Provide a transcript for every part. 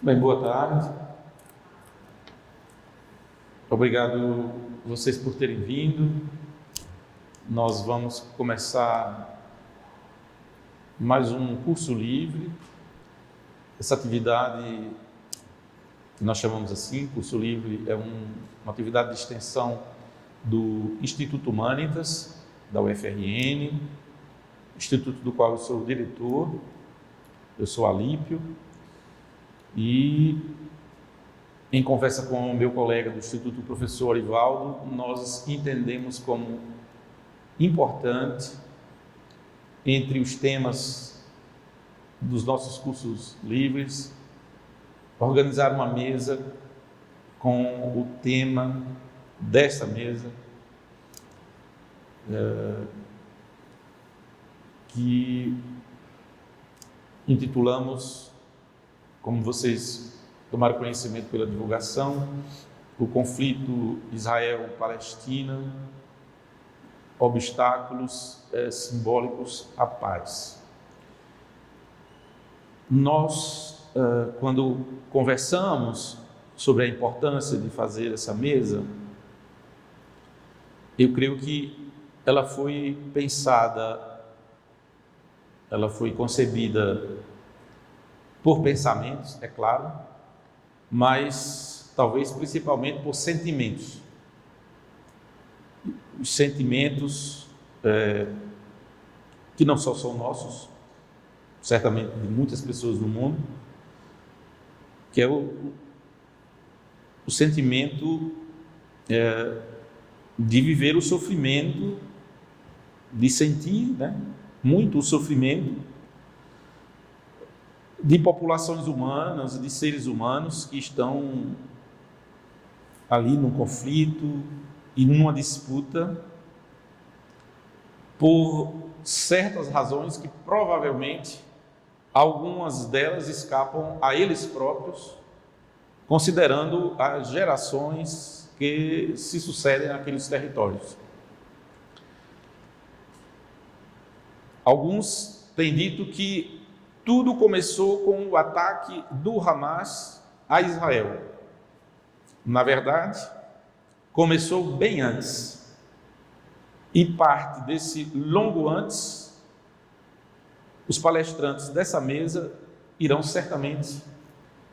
Bem, boa tarde. Obrigado vocês por terem vindo. Nós vamos começar mais um curso livre. Essa atividade que nós chamamos assim, curso livre, é uma atividade de extensão do Instituto Humanitas, da UFRN, instituto do qual eu sou o diretor. Eu sou Alípio e, em conversa com o meu colega do Instituto, o professor Arivaldo, nós entendemos como importante, entre os temas dos nossos cursos livres, organizar uma mesa com o tema desta mesa, que intitulamos, como vocês tomaram conhecimento pela divulgação, o conflito Israel-Palestina, obstáculos simbólicos à paz. Nós, quando conversamos sobre a importância de fazer essa mesa, eu creio que ela foi pensada, ela foi concebida por pensamentos, é claro, mas talvez principalmente por sentimentos. Os sentimentos que não só são nossos, certamente de muitas pessoas no mundo, que é o sentimento de viver o sofrimento, de sentir, muito o sofrimento de populações humanas, de seres humanos que estão ali num conflito e numa disputa por certas razões que provavelmente algumas delas escapam a eles próprios, considerando as gerações que se sucedem naqueles territórios. Alguns têm dito que tudo começou com o ataque do Hamas a Israel. Na verdade, começou bem antes. E parte desse longo antes, os palestrantes dessa mesa irão certamente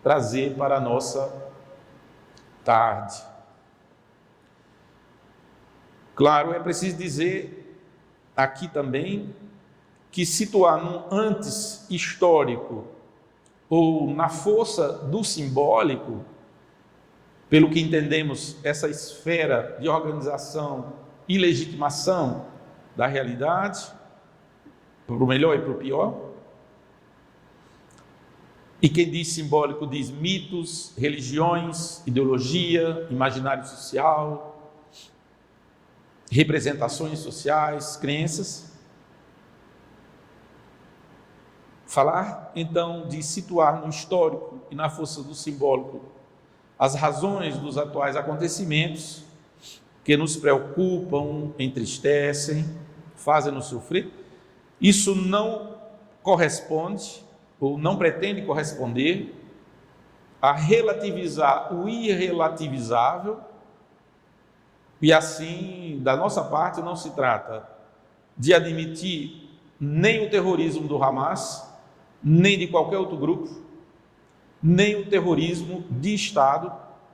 trazer para a nossa tarde. Claro, é preciso dizer aqui também que situar num antes histórico ou na força do simbólico, pelo que entendemos essa esfera de organização e legitimação da realidade, para o melhor e para o pior. E quem diz simbólico diz mitos, religiões, ideologia, imaginário social, representações sociais, crenças. Falar, então, de situar no histórico e na força do simbólico as razões dos atuais acontecimentos que nos preocupam, entristecem, fazem-nos sofrer, isso não corresponde ou não pretende corresponder a relativizar o irrelativizável, e assim, da nossa parte, não se trata de admitir nem o terrorismo do Hamas, nem de qualquer outro grupo, nem o terrorismo de Estado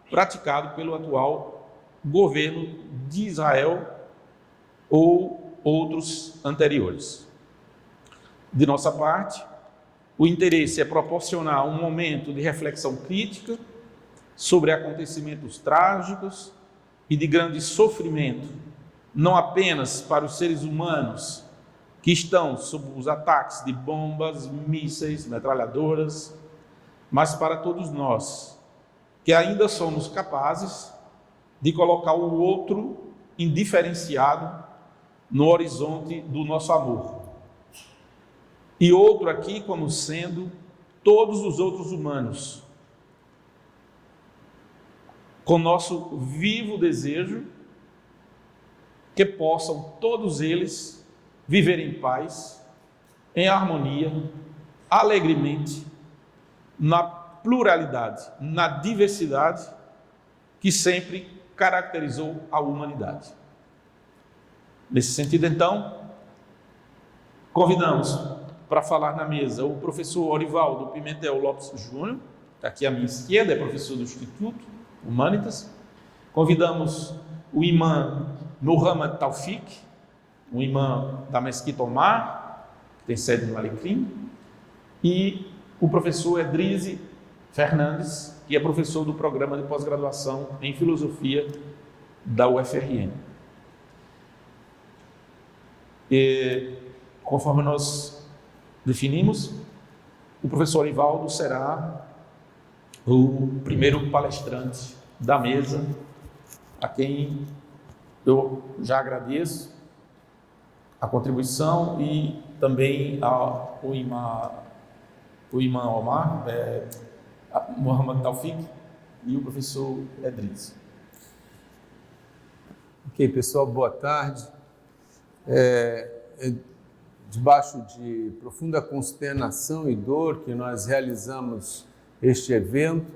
praticado pelo atual governo de Israel ou outros anteriores. De nossa parte, o interesse é proporcionar um momento de reflexão crítica sobre acontecimentos trágicos e de grande sofrimento, não apenas para os seres humanos que estão sob os ataques de bombas, mísseis, metralhadoras, mas para todos nós, que ainda somos capazes de colocar o outro indiferenciado no horizonte do nosso amor. E outro aqui como sendo todos os outros humanos, com nosso vivo desejo que possam todos eles viver em paz, em harmonia, alegremente, na pluralidade, na diversidade que sempre caracterizou a humanidade. Nesse sentido, então, convidamos para falar na mesa o professor Orivaldo Pimentel Lopes Júnior, está aqui à minha esquerda, é professor do Instituto Humanitas. Convidamos o imã Muhammad Taufik, um imã da Mesquita Omar, que tem sede no Alecrim, e o professor Edrize Fernandes, que é professor do programa de pós-graduação em Filosofia da UFRN. E, conforme nós definimos, o professor Orivaldo será o primeiro palestrante da mesa, a quem eu já agradeço a contribuição e também o imã Omar, Muhammad Taufik e o professor Edrize. Ok, pessoal, boa tarde. Debaixo de profunda consternação e dor que nós realizamos este evento,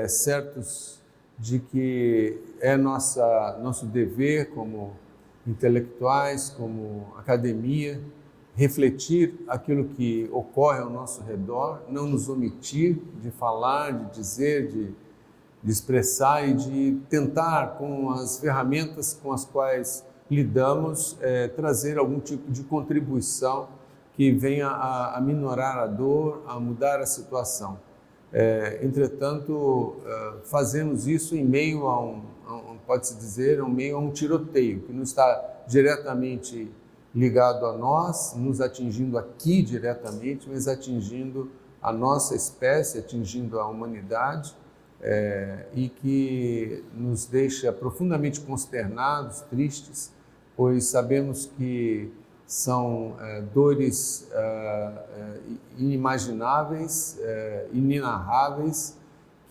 certos de que é nosso dever como intelectuais, como academia, refletir aquilo que ocorre ao nosso redor, não nos omitir de falar, de dizer, de expressar e de tentar, com as ferramentas com as quais lidamos, trazer algum tipo de contribuição que venha a minorar a dor, a mudar a situação. Entretanto, fazemos isso em meio pode-se dizer, em meio a um tiroteio, que não está diretamente ligado a nós, nos atingindo aqui diretamente, mas atingindo a nossa espécie, atingindo a humanidade, e que nos deixa profundamente consternados, tristes, pois sabemos que são dores inimagináveis, inenarráveis,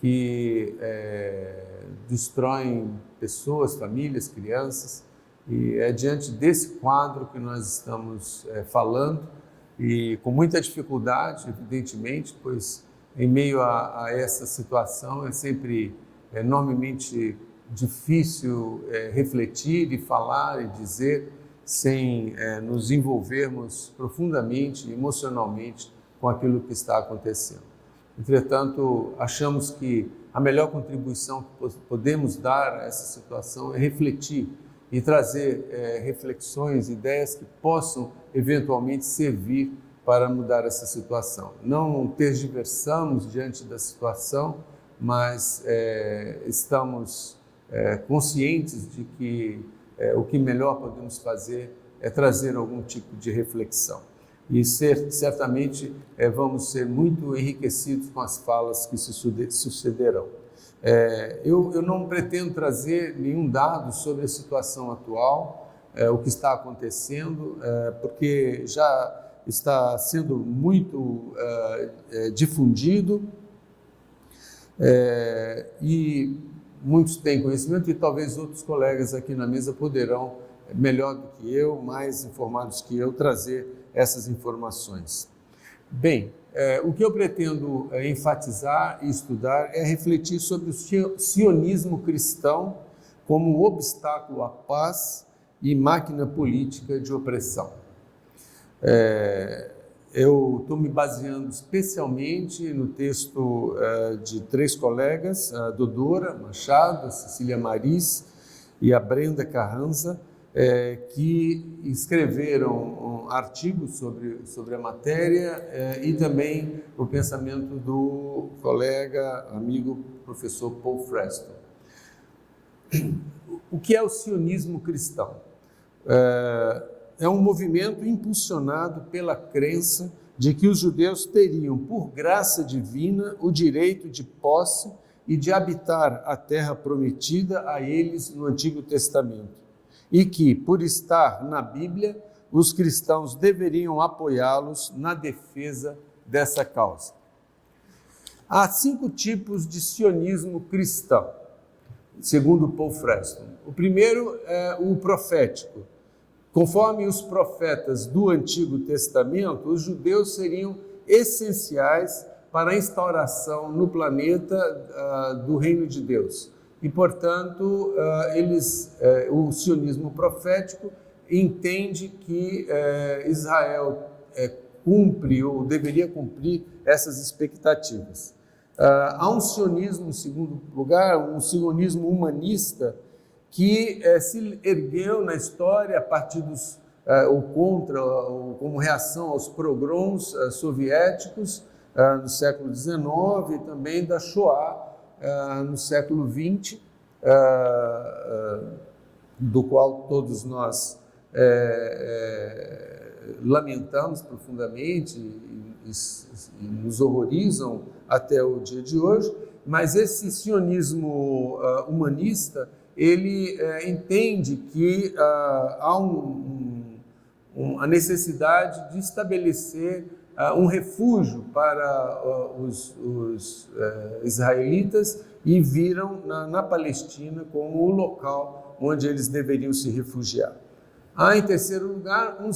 que destroem pessoas, famílias, crianças, e é diante desse quadro que nós estamos falando, e com muita dificuldade, evidentemente, pois em meio a essa situação é sempre enormemente difícil refletir e falar e dizer sem nos envolvermos profundamente, emocionalmente com aquilo que está acontecendo. Entretanto, achamos que a melhor contribuição que podemos dar a essa situação é refletir e trazer reflexões, ideias que possam eventualmente servir para mudar essa situação. Não tergiversamos diante da situação, mas estamos conscientes de que o que melhor podemos fazer é trazer algum tipo de reflexão. E certamente vamos ser muito enriquecidos com as falas que se sucederão. Eu não pretendo trazer nenhum dado sobre a situação atual, o que está acontecendo, porque já está sendo muito difundido e muitos têm conhecimento e talvez outros colegas aqui na mesa poderão, melhor do que eu, mais informados que eu, trazer essas informações. Bem, o que eu pretendo enfatizar e estudar é refletir sobre o sionismo cristão como obstáculo à paz e máquina política de opressão. Eu estou me baseando especialmente no texto de três colegas, a Dodora Machado, a Cecília Maris e a Brenda Carranza, que escreveram artigos sobre a matéria e também o pensamento do colega, amigo, professor Paul Freston. O que é o sionismo cristão? É um movimento impulsionado pela crença de que os judeus teriam, por graça divina, o direito de posse e de habitar a terra prometida a eles no Antigo Testamento, e que, por estar na Bíblia, os cristãos deveriam apoiá-los na defesa dessa causa. Há 5 tipos de sionismo cristão, segundo Paul Freston. O primeiro é o profético. Conforme os profetas do Antigo Testamento, os judeus seriam essenciais para a instauração no planeta do reino de Deus. E, portanto, o sionismo profético entende que Israel cumpre ou deveria cumprir essas expectativas. Há um sionismo, em segundo lugar, um sionismo humanista que se ergueu na história a partir ou contra, ou como reação aos pogroms soviéticos no século XIX e também da Shoah no século XX, do qual todos nós lamentamos profundamente e nos horrorizam até o dia de hoje, mas esse sionismo humanista, ele entende que há a necessidade de estabelecer um refúgio para os israelitas e viram na Palestina como o local onde eles deveriam se refugiar. Há, em terceiro lugar, um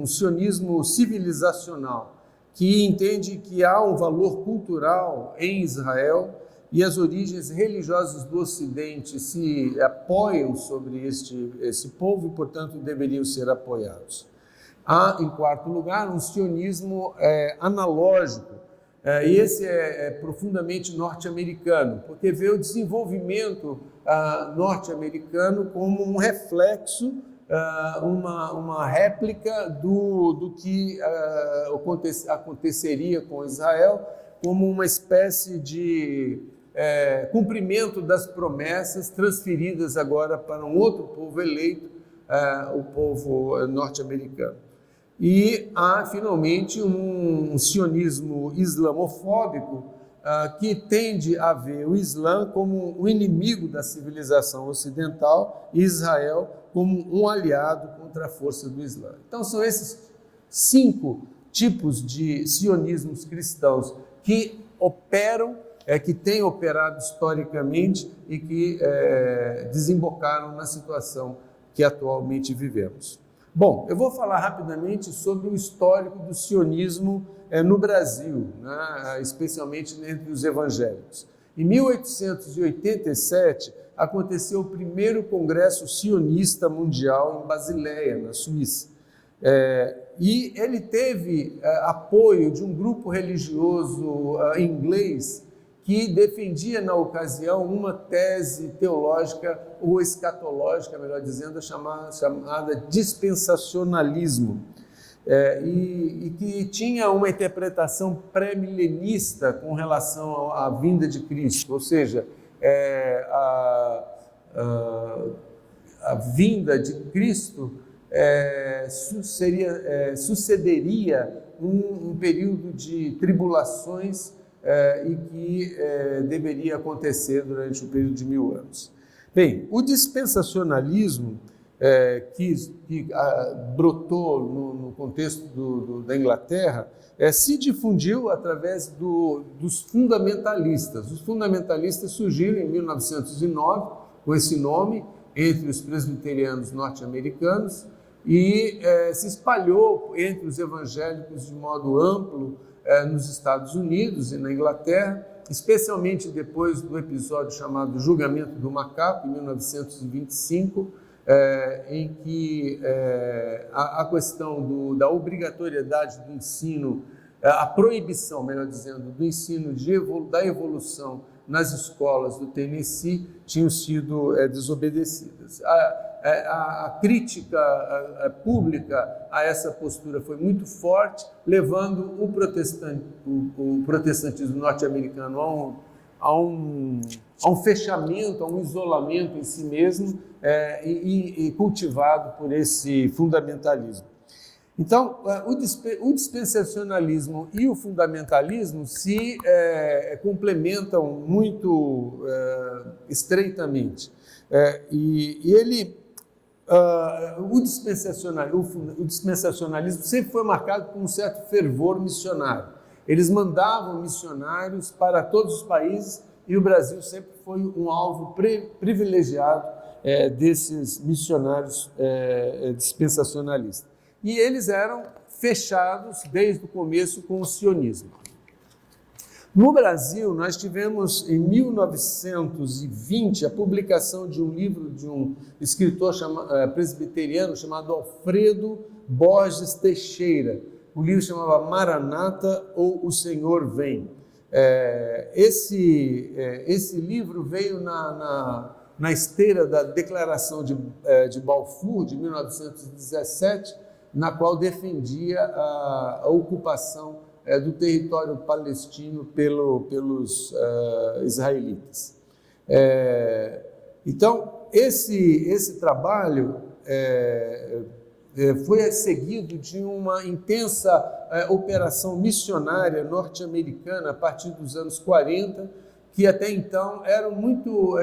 sionismo civilizacional, que entende que há um valor cultural em Israel e as origens religiosas do Ocidente se apoiam sobre esse povo e, portanto, deveriam ser apoiados. Há, em quarto lugar, um sionismo analógico, e esse é profundamente norte-americano, porque vê o desenvolvimento norte-americano como um reflexo, uma réplica do que aconteceria com Israel, como uma espécie de cumprimento das promessas transferidas agora para um outro povo eleito, o povo norte-americano. E há, finalmente, um sionismo islamofóbico que tende a ver o Islã como o inimigo da civilização ocidental e Israel como um aliado contra a força do Islã. Então, são esses 5 tipos de sionismos cristãos que operam, que têm operado historicamente e que desembocaram na situação que atualmente vivemos. Bom, eu vou falar rapidamente sobre o histórico do sionismo no Brasil, né, especialmente entre os evangélicos. Em 1887, aconteceu o primeiro Congresso Sionista Mundial em Basileia, na Suíça. E ele teve apoio de um grupo religioso inglês que defendia, na ocasião, uma tese teológica ou escatológica, melhor dizendo, chamada dispensacionalismo, e que tinha uma interpretação pré-milenista com relação à vinda de Cristo, ou seja, a vinda de Cristo sucederia um período de tribulações e que deveria acontecer durante o período de 1000 anos. Bem, o dispensacionalismo que brotou no contexto da Inglaterra se difundiu através dos fundamentalistas. Os fundamentalistas surgiram em 1909 com esse nome entre os presbiterianos norte-americanos e se espalhou entre os evangélicos de modo amplo nos Estados Unidos e na Inglaterra, especialmente depois do episódio chamado Julgamento do Macaco, em 1925, em que a questão da obrigatoriedade do ensino, a proibição, melhor dizendo, do ensino da evolução nas escolas do Tennessee tinham sido desobedecidas. A crítica pública a essa postura foi muito forte, levando o protestantismo norte-americano a um fechamento, a um isolamento em si mesmo e cultivado por esse fundamentalismo. Então, o dispensacionalismo e o fundamentalismo se complementam muito estreitamente. O dispensacionalismo sempre foi marcado por um certo fervor missionário. Eles mandavam missionários para todos os países e o Brasil sempre foi um alvo privilegiado desses missionários dispensacionalistas. E eles eram fechados desde o começo com o sionismo. No Brasil, nós tivemos em 1920 a publicação de um livro de um escritor presbiteriano chamado Alfredo Borges Teixeira. O livro chamava Maranata ou O Senhor Vem. Esse livro veio na esteira da Declaração de Balfour, de 1917, na qual defendia a ocupação do território palestino pelos israelitas. Então, esse trabalho foi seguido de uma intensa operação missionária norte-americana a partir dos anos 40, que até então eram muito,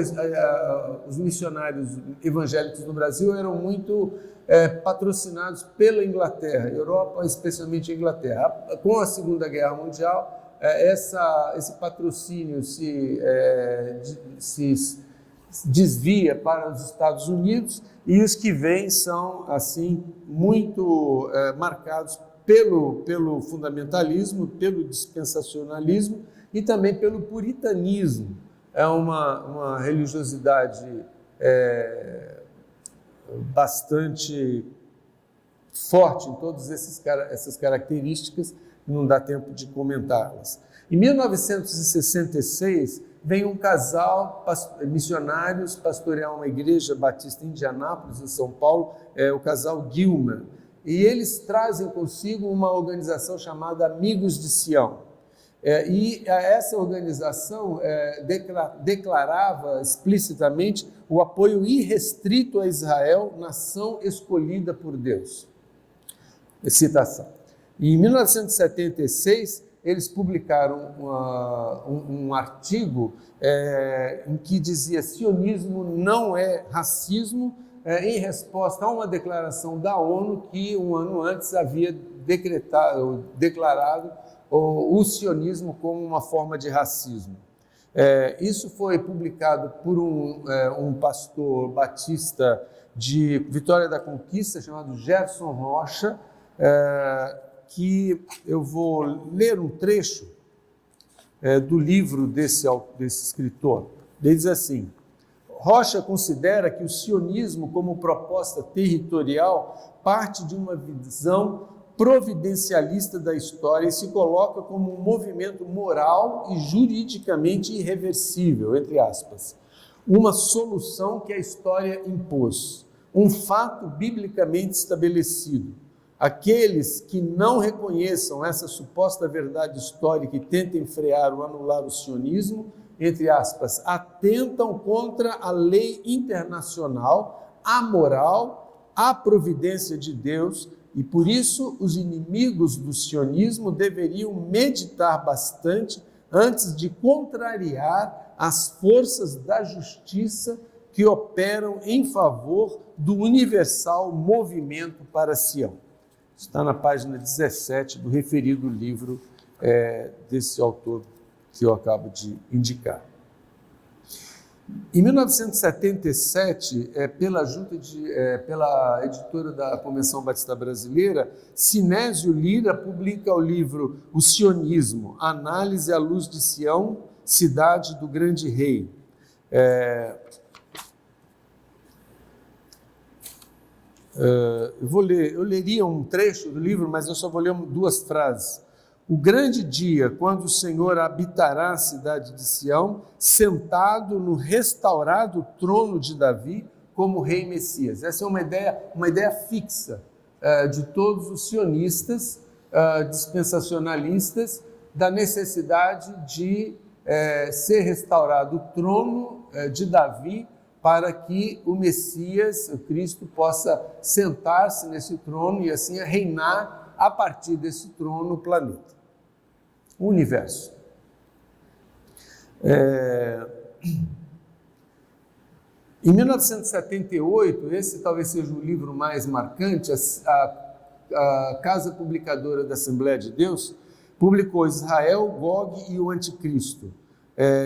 os missionários evangélicos no Brasil eram muito patrocinados pela Inglaterra, Europa, especialmente a Inglaterra. Com a Segunda Guerra Mundial, esse patrocínio se desvia para os Estados Unidos, e os que vêm são, assim, muito marcados pelo fundamentalismo, pelo dispensacionalismo e também pelo puritanismo. É uma religiosidade bastante forte em todas essas características, não dá tempo de comentá-las. Em 1966, vem um casal missionários pastorear uma igreja batista em Indianápolis, em São Paulo, o casal Gilmer, e eles trazem consigo uma organização chamada Amigos de Sião. E essa organização declarava explicitamente o apoio irrestrito a Israel, nação escolhida por Deus. Citação. Em 1976, eles publicaram um artigo em que dizia: sionismo não é racismo, em resposta a uma declaração da ONU que um ano antes havia declarado o sionismo como uma forma de racismo. Isso foi publicado por um pastor batista de Vitória da Conquista, chamado Gerson Rocha, que eu vou ler um trecho do livro desse escritor. Ele diz assim: Rocha considera que o sionismo, como proposta territorial, parte de uma visão providencialista da história e se coloca como um movimento moral e juridicamente irreversível, entre aspas, uma solução que a história impôs, um fato biblicamente estabelecido. Aqueles que não reconheçam essa suposta verdade histórica e tentem frear ou anular o sionismo, entre aspas, atentam contra a lei internacional, a moral, a providência de Deus, e por isso os inimigos do sionismo deveriam meditar bastante antes de contrariar as forças da justiça que operam em favor do universal movimento para Sião. Está na página 17 do referido livro desse autor que eu acabo de indicar. Em 1977, pela editora da Convenção Batista Brasileira, Sinésio Lira publica o livro O Sionismo, Análise à Luz de Sião, Cidade do Grande Rei. Eu leria um trecho do livro, mas eu só vou ler duas frases. O grande dia, quando o Senhor habitará a cidade de Sião, sentado no restaurado trono de Davi, como rei Messias. Essa é uma ideia fixa de todos os sionistas, dispensacionalistas, da necessidade de ser restaurado o trono de Davi, para que o Messias, o Cristo, possa sentar-se nesse trono e assim reinar a partir desse trono o planeta, o universo. Em 1978, esse talvez seja o livro mais marcante, a Casa Publicadora da Assembleia de Deus publicou Israel, Gog e o Anticristo,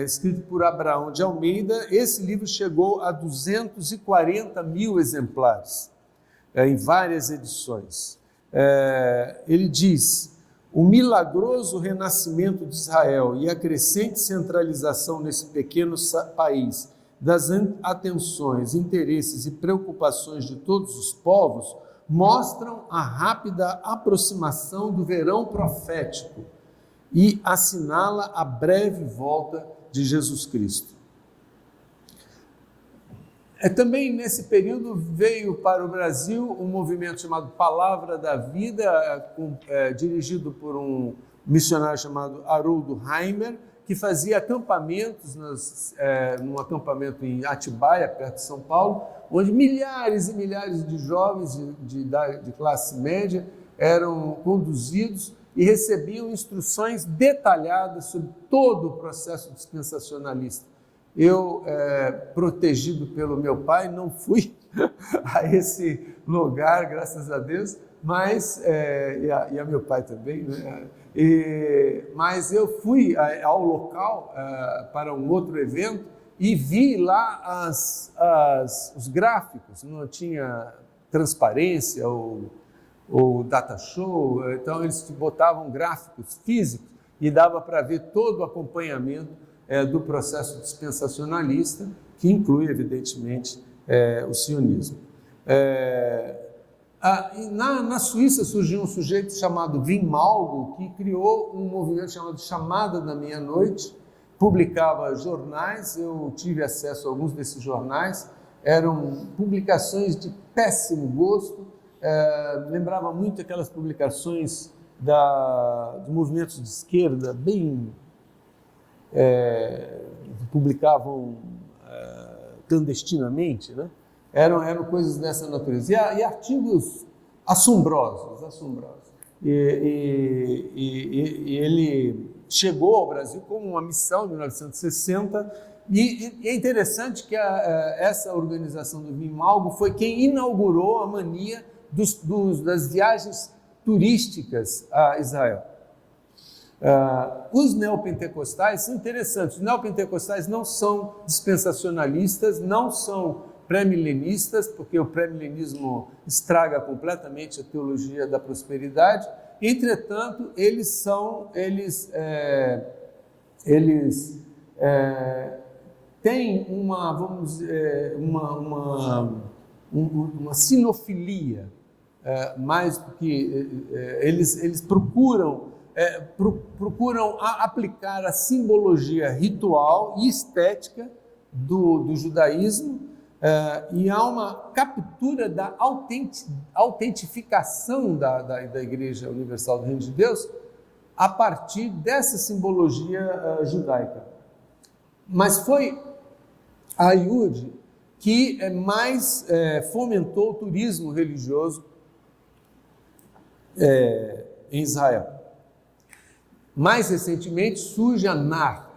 escrito por Abraão de Almeida. Esse livro chegou a 240 mil exemplares, em várias edições. Ele diz: O milagroso renascimento de Israel e a crescente centralização nesse pequeno país das atenções, interesses e preocupações de todos os povos mostram a rápida aproximação do verão profético e assinala a breve volta de Jesus Cristo. Também nesse período veio para o Brasil um movimento chamado Palavra da Vida, dirigido por um missionário chamado Haroldo Heimer, que fazia acampamentos, num acampamento em Atibaia, perto de São Paulo, onde milhares e milhares de jovens de classe média eram conduzidos e recebiam instruções detalhadas sobre todo o processo dispensacionalista. Eu, protegido pelo meu pai, não fui a esse lugar, graças a Deus, mas, e a meu pai também, né? Mas eu fui ao local para um outro evento e vi lá os gráficos, não tinha transparência ou data show, então eles botavam gráficos físicos e dava para ver todo o acompanhamento do processo dispensacionalista, que inclui, evidentemente, o sionismo. Na Suíça surgiu um sujeito chamado Wim Malgo, que criou um movimento chamado Chamada da Meia-Noite, publicava jornais, eu tive acesso a alguns desses jornais, eram publicações de péssimo gosto, lembrava muito aquelas publicações dos movimentos de esquerda, bem... publicavam clandestinamente, né? Eram coisas dessa natureza. E artigos assombrosos. E ele chegou ao Brasil com uma missão em 1960, e é interessante que essa organização do Wim Malgo foi quem inaugurou a mania das viagens turísticas a Israel. Os neopentecostais são interessantes. Os neopentecostais não são dispensacionalistas, não são pré-milenistas, porque o pré-milenismo estraga completamente a teologia da prosperidade. Entretanto, eles têm uma sinofilia, mais porque eles procuram aplicar a simbologia ritual e estética do judaísmo, e há uma captura da autentificação da Igreja Universal do Reino de Deus a partir dessa simbologia judaica. Mas foi a Ayyud que mais fomentou o turismo religioso em Israel. Mais recentemente surge a NAR,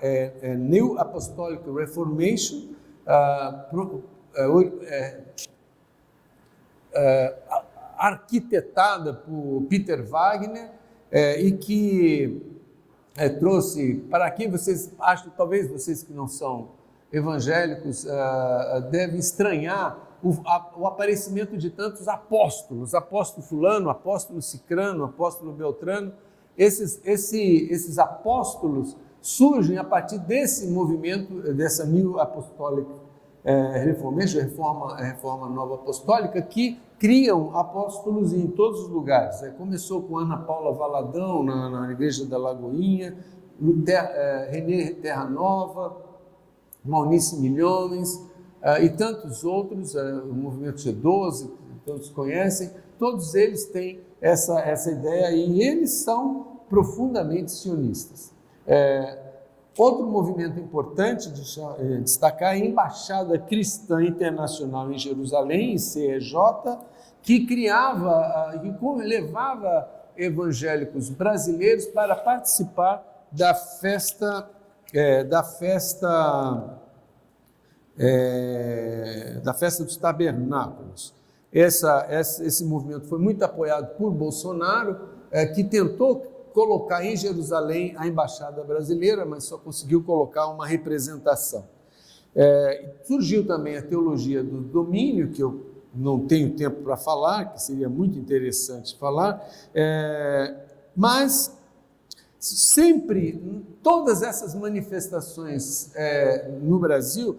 New Apostolic Reformation, arquitetada por Peter Wagner, e que trouxe, para quem vocês acham, talvez vocês que não são evangélicos devem estranhar o aparecimento de tantos apóstolos, apóstolo fulano, apóstolo cicrano, apóstolo beltrano. Esses apóstolos surgem a partir desse movimento, dessa New Apostolic Reformation, reforma nova apostólica, que criam apóstolos em todos os lugares. Começou com Ana Paula Valadão, na Igreja da Lagoinha, René Terra Nova, Maunice Milhões, e tantos outros, o movimento G12, que todos conhecem. Todos eles têm essa ideia e eles são profundamente sionistas. Outro movimento importante de destacar é a Embaixada Cristã Internacional em Jerusalém, CEJ, que levava evangélicos brasileiros para participar da festa dos Tabernáculos. Esse movimento foi muito apoiado por Bolsonaro, que tentou colocar em Jerusalém a embaixada brasileira, mas só conseguiu colocar uma representação. Surgiu também a teologia do domínio, que eu não tenho tempo para falar, que seria muito interessante falar, mas sempre, todas essas manifestações no Brasil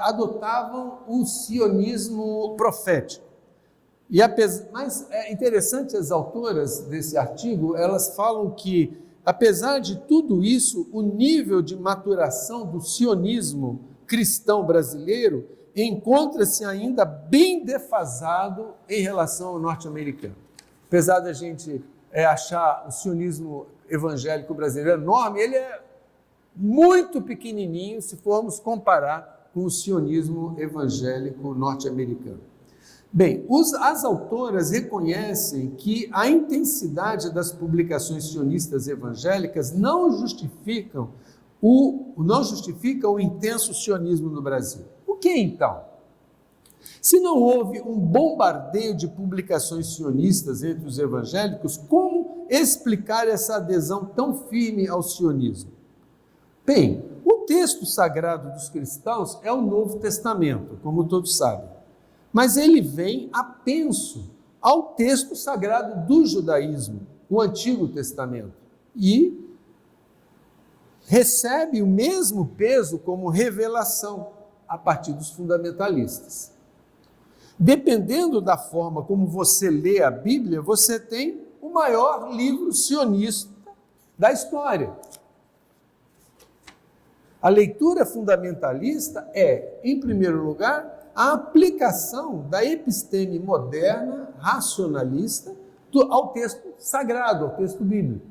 adotavam o sionismo profético. Mas é interessante, as autoras desse artigo, elas falam que, apesar de tudo isso, o nível de maturação do sionismo cristão brasileiro encontra-se ainda bem defasado em relação ao norte-americano. Apesar da gente achar o sionismo evangélico brasileiro enorme, ele é muito pequenininho se formos comparar com o sionismo evangélico norte-americano. Bem, as autoras reconhecem que a intensidade das publicações sionistas evangélicas não justifica o intenso sionismo no Brasil. O que então? Se não houve um bombardeio de publicações sionistas entre os evangélicos, como explicar essa adesão tão firme ao sionismo? Bem, o texto sagrado dos cristãos é o Novo Testamento, como todos sabem, mas ele vem apenso ao texto sagrado do judaísmo, o Antigo Testamento, e recebe o mesmo peso como revelação a partir dos fundamentalistas. Dependendo da forma como você lê a Bíblia, você tem o maior livro sionista da história. A leitura fundamentalista é, em primeiro lugar, a aplicação da episteme moderna, racionalista, ao texto sagrado, ao texto bíblico.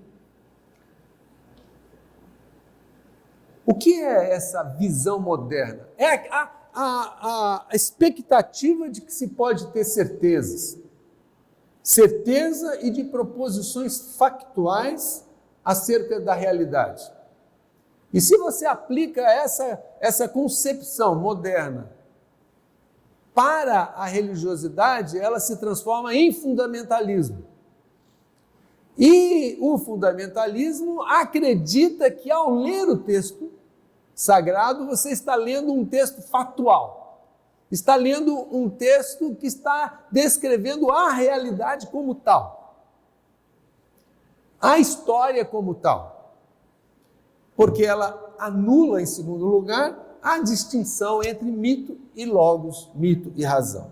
O que é essa visão moderna? É a expectativa de que se pode ter certezas. Certeza e de proposições factuais acerca da realidade. E se você aplica essa concepção moderna para a religiosidade, ela se transforma em fundamentalismo. E o fundamentalismo acredita que, ao ler o texto sagrado, você está lendo um texto factual. Está lendo um texto que está descrevendo a realidade como tal. A história como tal. Porque ela anula, em segundo lugar, a distinção entre mito e logos, mito e razão.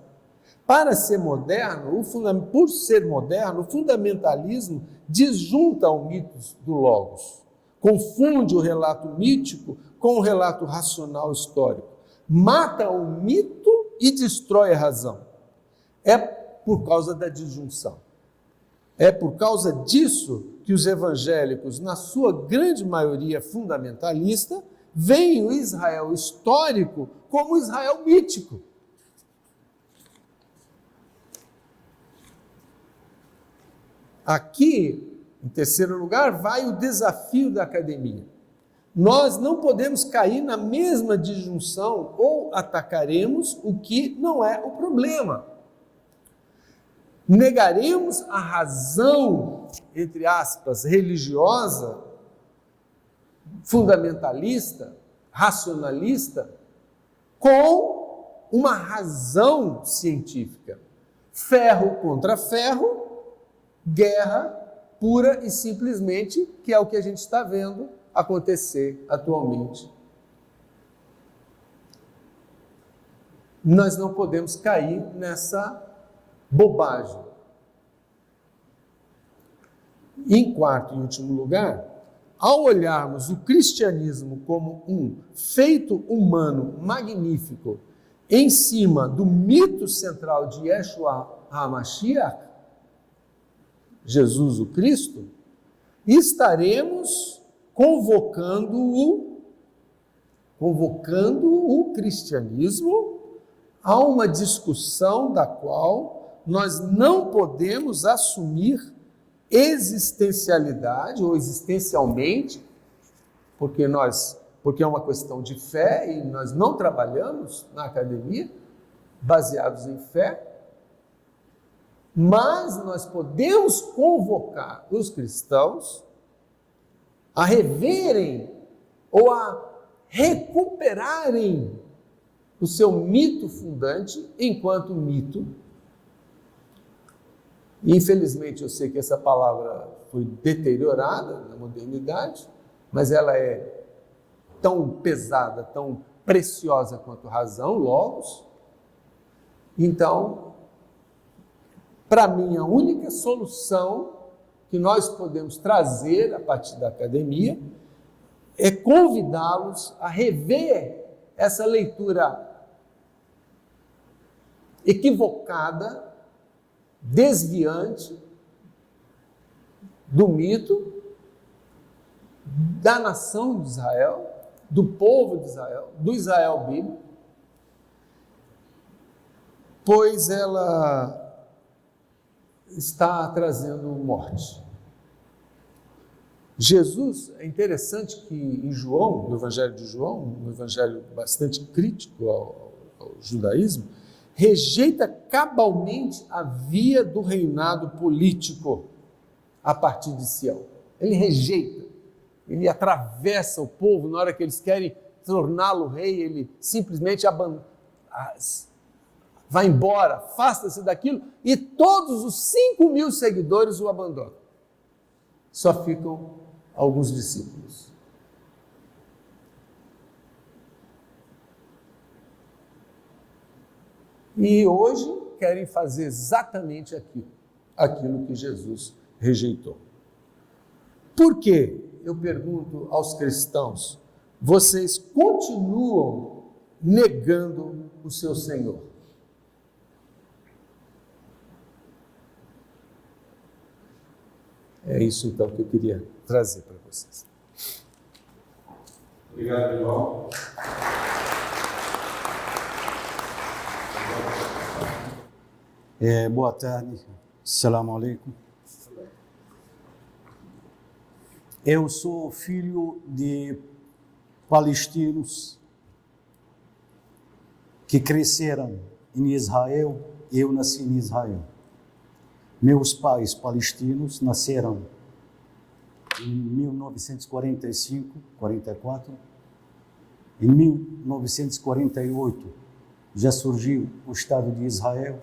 Para ser moderno, por ser moderno, o fundamentalismo disjunta o mito do logos, confunde o relato mítico com o relato racional histórico, mata o mito e destrói a razão. É por causa da disjunção. É por causa disso que os evangélicos, na sua grande maioria fundamentalista, veem o Israel histórico como o Israel mítico. Aqui, em terceiro lugar, vai o desafio da academia. Nós não podemos cair na mesma disjunção ou atacaremos o que não é o problema. Negaremos a razão, entre aspas, religiosa, fundamentalista, racionalista, com uma razão científica. Ferro contra ferro, guerra pura e simplesmente, que é o que a gente está vendo acontecer atualmente. Nós não podemos cair nessa bobagem. Em quarto e último lugar, ao olharmos o cristianismo como um feito humano magnífico em cima do mito central de Yeshua HaMashiach, Jesus o Cristo, estaremos convocando o cristianismo a uma discussão da qual nós não podemos assumir existencialidade ou existencialmente, porque é uma questão de fé e nós não trabalhamos na academia baseados em fé, mas nós podemos convocar os cristãos a reverem ou a recuperarem o seu mito fundante enquanto mito. Infelizmente, eu sei que essa palavra foi deteriorada na modernidade, mas ela é tão pesada, tão preciosa quanto razão, logos. Então, para mim, a única solução que nós podemos trazer a partir da academia é convidá-los a rever essa leitura equivocada, desviante do mito da nação de Israel, do povo de Israel, do Israel bíblico, pois ela está trazendo morte. Jesus, é interessante que em João, no Evangelho de João, um evangelho bastante crítico ao judaísmo, rejeita cabalmente a via do reinado político a partir de Sião. Ele rejeita, ele atravessa o povo na hora que eles querem torná-lo rei, ele simplesmente vai embora, afasta-se daquilo e todos os 5.000 seguidores o abandonam. Só ficam alguns discípulos. E hoje querem fazer exatamente aquilo que Jesus rejeitou. Por quê? Eu pergunto aos cristãos, vocês continuam negando o seu Senhor? É isso então que eu queria trazer para vocês. Obrigado, irmão. Boa tarde, assalamu alaikum. Eu sou filho de palestinos que cresceram em Israel. Eu nasci em Israel. Meus pais palestinos nasceram em 1945, 44. Em 1948 já surgiu o Estado de Israel.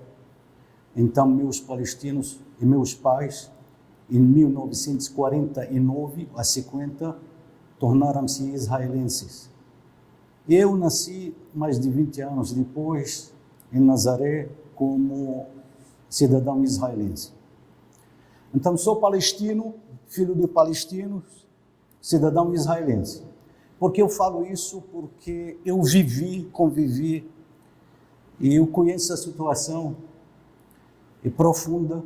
Então meus palestinos e meus pais, em 1949 a 50, tornaram-se israelenses. Eu nasci mais de 20 anos depois em Nazaré como cidadão israelense. Então sou palestino, filho de palestinos, cidadão israelense. Por que eu falo isso? Porque eu convivi e eu conheço a situação profunda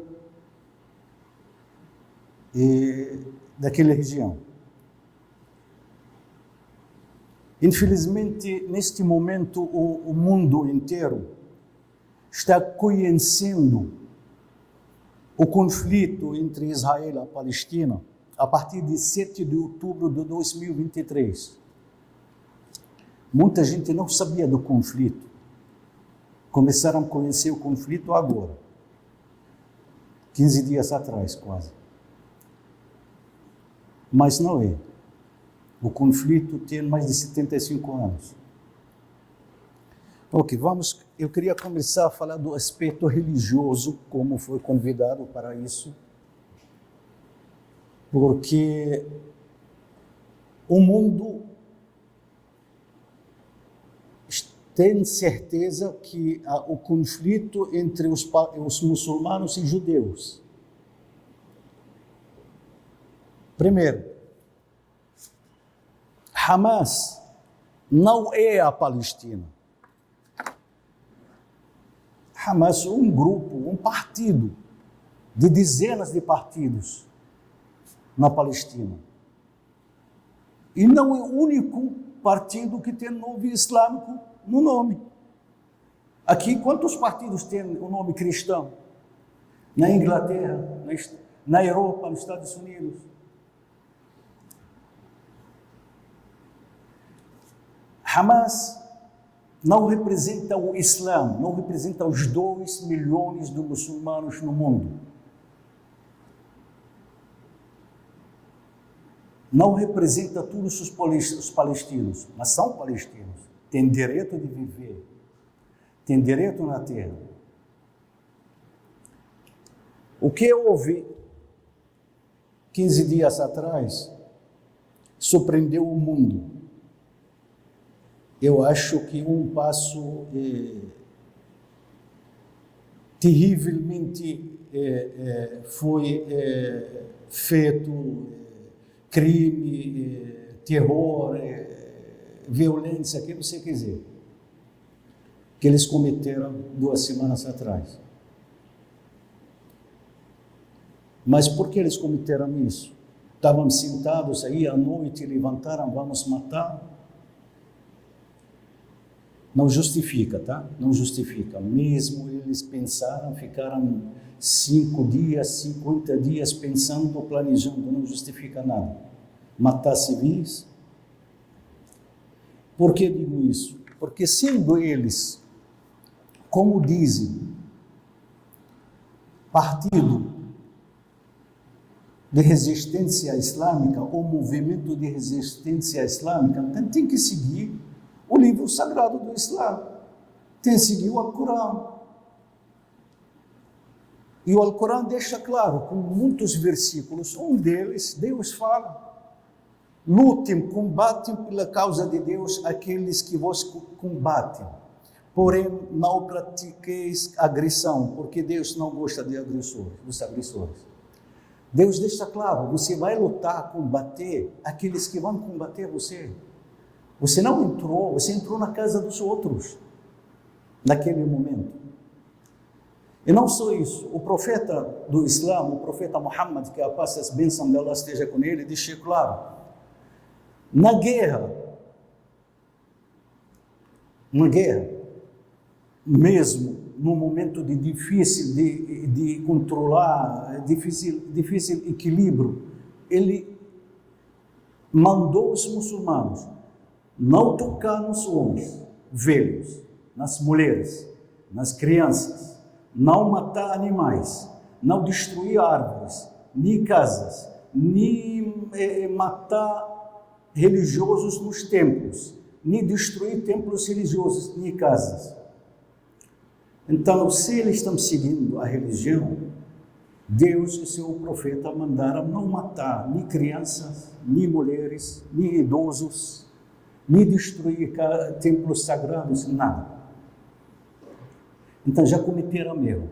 daquela região. Infelizmente, neste momento, o mundo inteiro está conhecendo o conflito entre Israel e a Palestina a partir de 7 de outubro de 2023. Muita gente não sabia do conflito. Começaram a conhecer o conflito agora. 15 dias atrás, quase. Mas não é. O conflito tem mais de 75 anos. Ok, eu queria começar a falar do aspecto religioso, como foi convidado para isso, porque o mundo tem certeza que há o conflito entre os muçulmanos e judeus. Primeiro, Hamas não é a Palestina. Hamas é um grupo, um partido, de dezenas de partidos na Palestina. E não é o único partido que tem nome islâmico no nome. Aqui, quantos partidos têm o nome cristão? Na Inglaterra, na Europa, nos Estados Unidos. Hamas não representa o Islã, não representa os 2 milhões de muçulmanos no mundo. Não representa todos os palestinos, mas são palestinos. Têm direito de viver, têm direito na terra. O que houve 15 dias atrás, surpreendeu o mundo. Eu acho que um passo terrivelmente foi feito, crime, terror, violência, o que você quiser, que eles cometeram 2 semanas atrás. Mas por que eles cometeram isso? Estavam sentados aí à noite, levantaram, vamos matar. Não justifica, tá? Não justifica. Mesmo eles pensaram, ficaram 5 dias, 50 dias pensando, planejando, não justifica nada. Matar civis. Por que digo isso? Porque sendo eles, como dizem, partido de resistência islâmica ou movimento de resistência islâmica, então tem que seguir o livro sagrado do Islã, tem que seguir o Alcorão. E o Alcorão deixa claro, com muitos versículos, um deles, Deus fala: lutem, combatem pela causa de Deus aqueles que vos combatem, porém não pratiqueis agressão, porque Deus não gosta de agressores, dos agressores. Deus deixa claro, você vai lutar, combater aqueles que vão combater você. Você não entrou, você entrou na casa dos outros, naquele momento. E não só isso, o profeta do Islã, o profeta Muhammad, que a paz e a bênção de Allah esteja com ele, deixou claro, na guerra, mesmo num momento de difícil de controlar, difícil equilíbrio, ele mandou os muçulmanos não tocar nos homens velhos, nas mulheres, nas crianças, não matar animais, não destruir árvores, nem casas, nem matar religiosos nos templos, nem destruir templos religiosos, nem casas. Então, se eles estão seguindo a religião, Deus e seu profeta mandaram não matar nem crianças, nem mulheres, nem idosos, nem destruir templos sagrados, nada. Então já cometeram erro.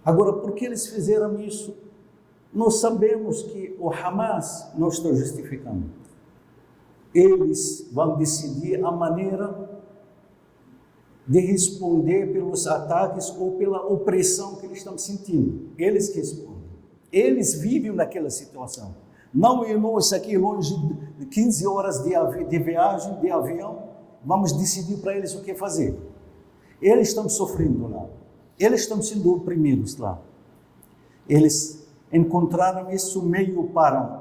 Agora, por que eles fizeram isso? Nós sabemos que o Hamas não está justificando. Eles vão decidir a maneira de responder pelos ataques ou pela opressão que eles estão sentindo. Eles que respondem. Eles vivem naquela situação. Não é nós aqui longe de 15 horas de viagem, de avião, vamos decidir para eles o que fazer. Eles estão sofrendo lá. Eles estão sendo oprimidos lá. Eles encontraram esse meio para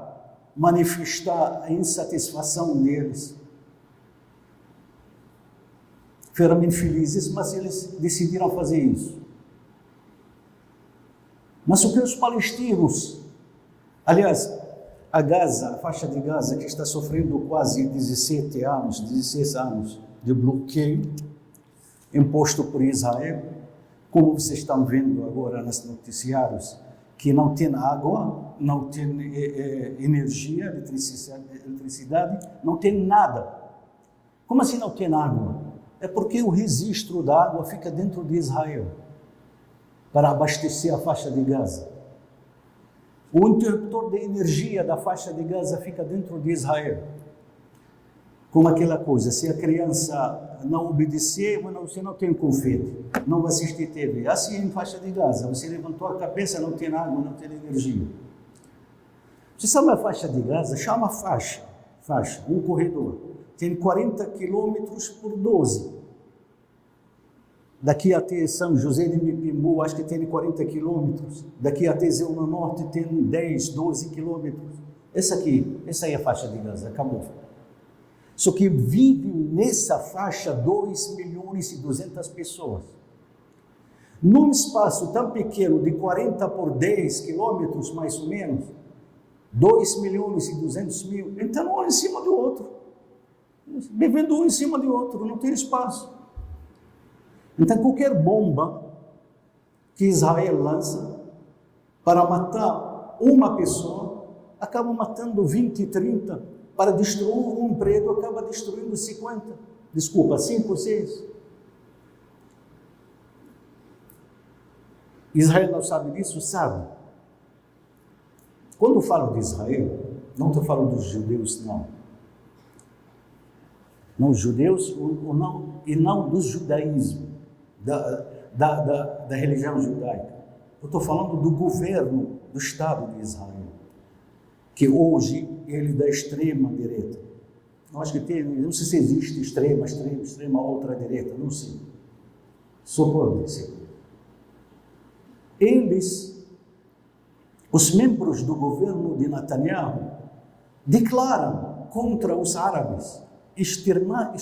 manifestar a insatisfação deles. Foram infelizes, mas eles decidiram fazer isso. Mas o que os palestinos, aliás, a Gaza, a faixa de Gaza, que está sofrendo quase 16 anos de bloqueio imposto por Israel, como vocês estão vendo agora nos noticiários, que não tem água, não tem energia, eletricidade, não tem nada. Como assim não tem água? É porque o registro da água fica dentro de Israel, para abastecer a faixa de Gaza. O interruptor de energia da faixa de Gaza fica dentro de Israel. Como aquela coisa, se a criança não obedecer, você não tem confete, não vai assistir TV. Assim em faixa de Gaza, você levantou a cabeça, não tem água, não tem energia. Você sabe a faixa de Gaza? Chama faixa, um corredor. Tem 40 quilômetros por 12. Daqui até São José de Mipimbu, acho que tem 40 quilômetros. Daqui até Zona Norte tem 10, 12 quilômetros. Essa aí é a faixa de Gaza, acabou. Só que vivem nessa faixa 2.200.000 pessoas. Num espaço tão pequeno de 40 por 10 quilômetros, mais ou menos, 2.200.000, então um em cima do outro. Vivendo um em cima do outro, não tem espaço. Então qualquer bomba que Israel lança para matar uma pessoa, acaba matando 20, 30, para destruir um prédio, acaba destruindo 5 ou 6. Israel não sabe disso? Sabe. Quando eu falo de Israel, não estou falando dos judeus, não. Não os judeus e não do judaísmo, da religião judaica. Eu estou falando do governo do Estado de Israel, que hoje ele é da extrema direita. Eu acho que não sei se existe extrema, outra direita, não sei. Só pode ser. Eles, os membros do governo de Netanyahu, declaram contra os árabes, exterminar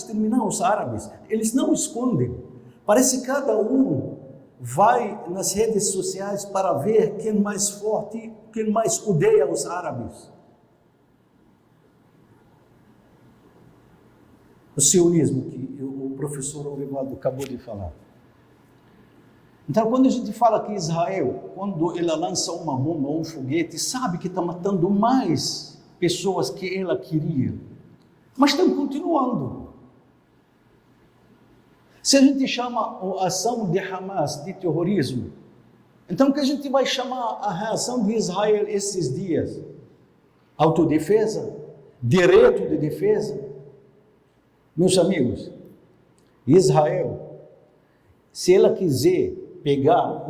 os árabes. Eles não escondem. Parece que cada um vai nas redes sociais para ver quem é mais forte, quem mais odeia os árabes. O sionismo que o professor Olivaldo acabou de falar. Então, quando a gente fala que Israel, quando ela lança uma bomba, um foguete, sabe que está matando mais pessoas que ela queria, mas estão continuando. Se a gente chama a ação de Hamas de terrorismo, então o que a gente vai chamar a reação de Israel esses dias? Autodefesa? Direito de defesa? Meus amigos, Israel, se ela quiser pegar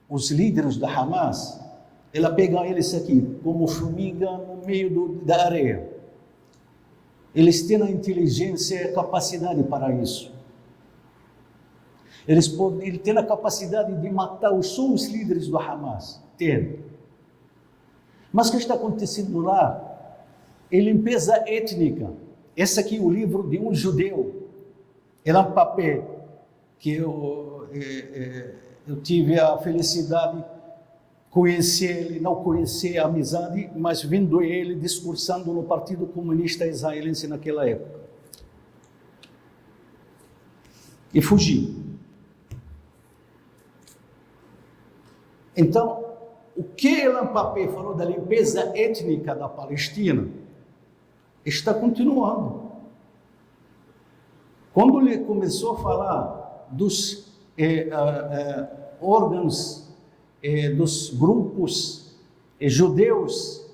os líderes da Hamas, ela pega eles aqui, como formiga no meio da areia. Eles têm a inteligência e a capacidade para isso. Eles têm a capacidade de matar só os líderes do Hamas. Tem. Mas o que está acontecendo lá é limpeza étnica. Esse aqui é o livro de um judeu. Ele é um papel que eu tive a felicidade de conhecer ele, não conhecer a amizade, mas vendo ele discursando no Partido Comunista Israelense naquela época. E fugi. Então, o que Elan Papé falou da limpeza étnica da Palestina está continuando. Quando ele começou a falar dos órgãos, dos grupos judeus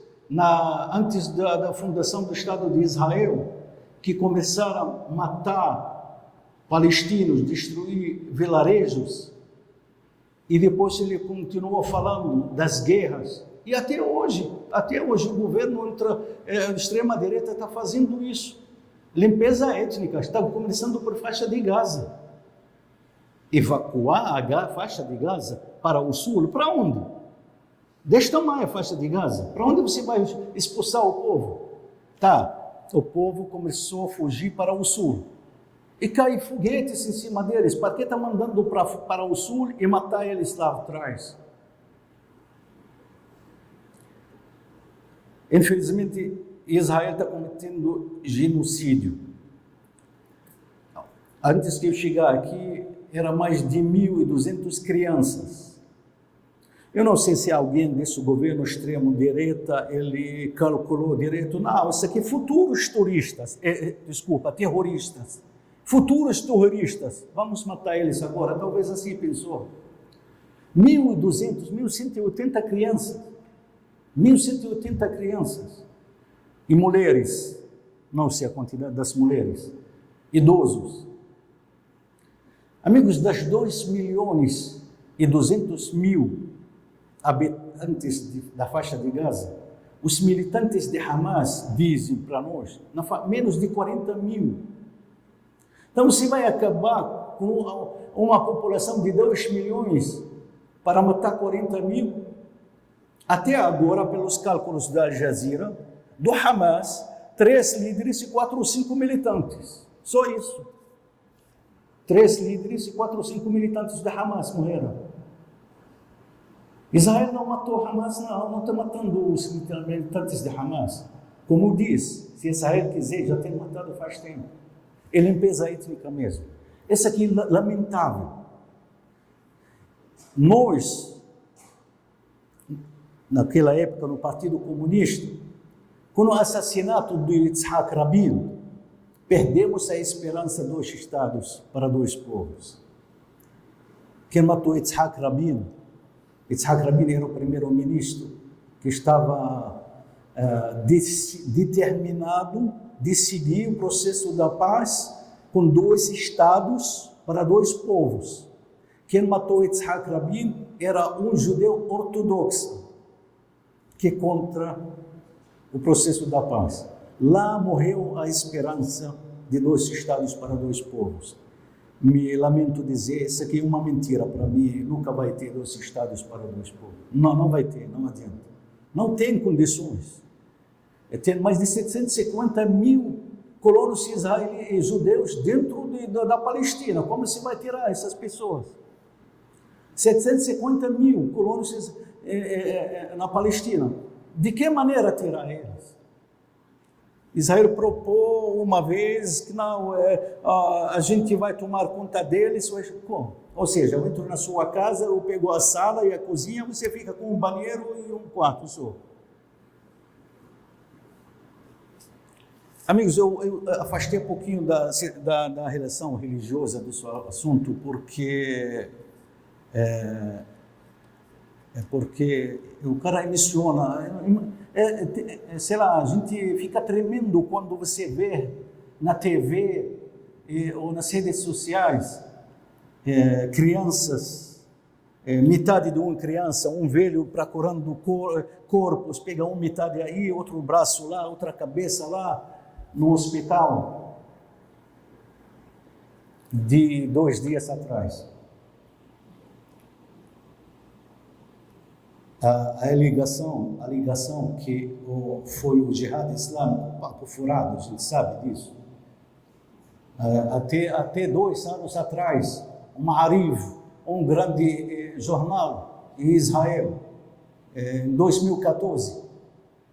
antes da fundação do Estado de Israel, que começaram a matar palestinos, destruir vilarejos, e depois ele continuou falando das guerras. E até hoje o governo a extrema-direita está fazendo isso. Limpeza étnica, está começando por faixa de Gaza. Evacuar a faixa de Gaza para o sul, para onde? Deste tamanho a faixa de Gaza. Para onde você vai expulsar o povo? Tá, o povo começou a fugir para o sul. E cai foguetes em cima deles. Para que está mandando para o sul e matar eles lá atrás? Infelizmente, Israel está cometendo genocídio. Antes que eu chegar aqui, era mais de 1.200 crianças. Eu não sei se alguém desse governo extremo-direita, ele calculou direito. Não, isso aqui é futuros terroristas. Futuros terroristas, vamos matar eles agora, talvez assim pensou. 1.200, 1.180 crianças. 1.180 crianças. E mulheres, não sei a quantidade das mulheres, idosos. Amigos, das 2.200.000 habitantes da faixa de Gaza, os militantes de Hamas dizem para nós, menos de 40.000. Então você vai acabar com uma população de 2 milhões para matar 40.000? Até agora, pelos cálculos da Al Jazeera, do Hamas, 3 líderes e 4 ou 5 militantes. Só isso. 3 líderes e 4 ou 5 militantes da Hamas morreram. Israel não matou Hamas, não está matando os militantes de Hamas. Como diz, se Israel quiser, já tem matado faz tempo. É limpeza étnica mesmo. Esse aqui é lamentável. nós, naquela época, no Partido Comunista, com o assassinato de Yitzhak Rabin, perdemos a esperança dos Estados para dois povos. Quem matou Yitzhak Rabin? Yitzhak Rabin era o primeiro-ministro que estava determinado de seguir o processo da paz com dois Estados para dois povos. Quem matou Yitzhak Rabin era um judeu ortodoxo, que é contra o processo da paz. Lá morreu a esperança de dois Estados para dois povos. Me lamento dizer, isso aqui é uma mentira para mim, nunca vai ter dois Estados para dois povos. Não vai ter, não adianta. Não tem condições. Tem mais de 750 mil colonos israelenses judeus dentro da Palestina. Como se vai tirar essas pessoas? 750 mil colonos na Palestina. De que maneira tirar eles? Israel propôs uma vez que não, a gente vai tomar conta deles. Como? Ou seja, eu entro na sua casa, eu pego a sala e a cozinha, você fica com um banheiro e um quarto só. Amigos, eu afastei um pouquinho da relação religiosa desse assunto, porque o cara menciona, sei lá, a gente fica tremendo quando você vê na TV ou nas redes sociais crianças, metade de uma criança, um velho procurando corpos, pega uma metade aí, outro braço lá, outra cabeça lá, no hospital, de 2 dias atrás. A alegação que foi o jihad islâmico, papo furado, a gente sabe disso. Até 2 anos atrás, o Ma'ariv, um grande jornal em Israel, em 2014,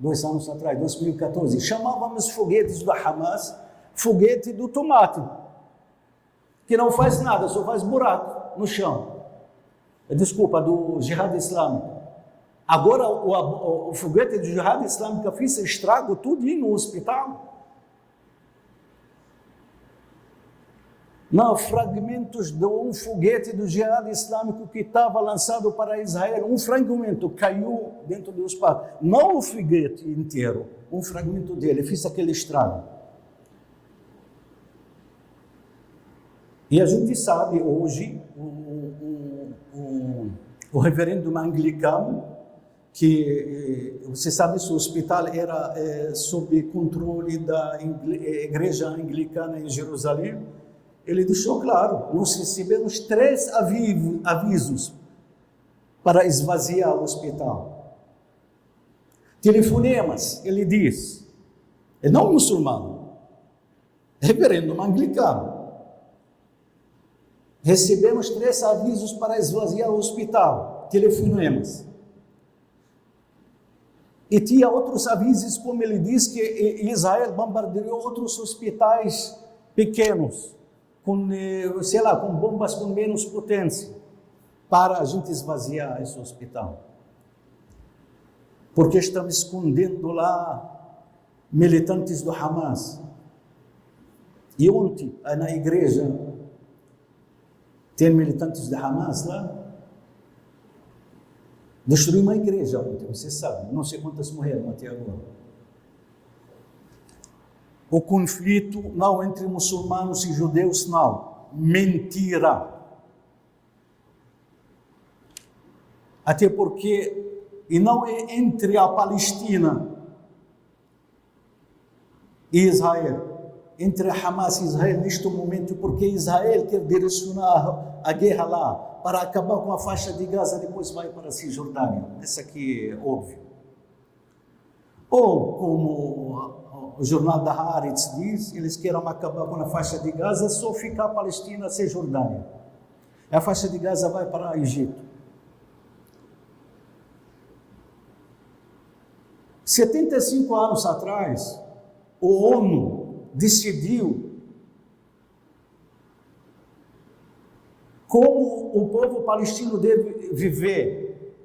2 anos atrás, 2014, chamávamos foguetes do Hamas, foguete do tomate, que não faz nada, só faz buraco no chão. Desculpa, do jihad islâmico. Agora, o foguete do jihad islâmico fez estrago tudo no hospital. Não, fragmentos de um foguete do jihad islâmico que estava lançado para Israel, um fragmento caiu dentro do espaço. Não o foguete inteiro, um fragmento dele, fez aquele estrago. E a gente sabe hoje, o reverendo anglicano, que você sabe se o hospital era sob controle da igreja anglicana em Jerusalém, ele deixou claro, nós recebemos 3 avisos para esvaziar o hospital. Telefonemas, ele diz, é não muçulmano, é reverendo anglicano. Recebemos 3 avisos para esvaziar o hospital, telefonemas. E tinha outros avisos, como ele diz, que Israel bombardeou outros hospitais pequenos, com, sei lá, com bombas com menos potência, para a gente esvaziar esse hospital. Porque estão escondendo lá militantes do Hamas. E ontem, na igreja, tem militantes do Hamas lá. Destruiu uma igreja ontem, você sabe, não sei quantas morreram até agora. O conflito não entre muçulmanos e judeus, não. Mentira. Até porque, e não é entre a Palestina e Israel, entre a Hamas e Israel neste momento, porque Israel quer direcionar a guerra lá para acabar com a faixa de Gaza, depois vai para a Cisjordânia. Isso aqui é óbvio. Ou, como o jornal da Haaretz diz, eles querem acabar com a faixa de Gaza, só ficar a Palestina e a Cisjordânia. A faixa de Gaza vai para o Egito. 75 anos atrás, o ONU decidiu como o povo palestino deve viver,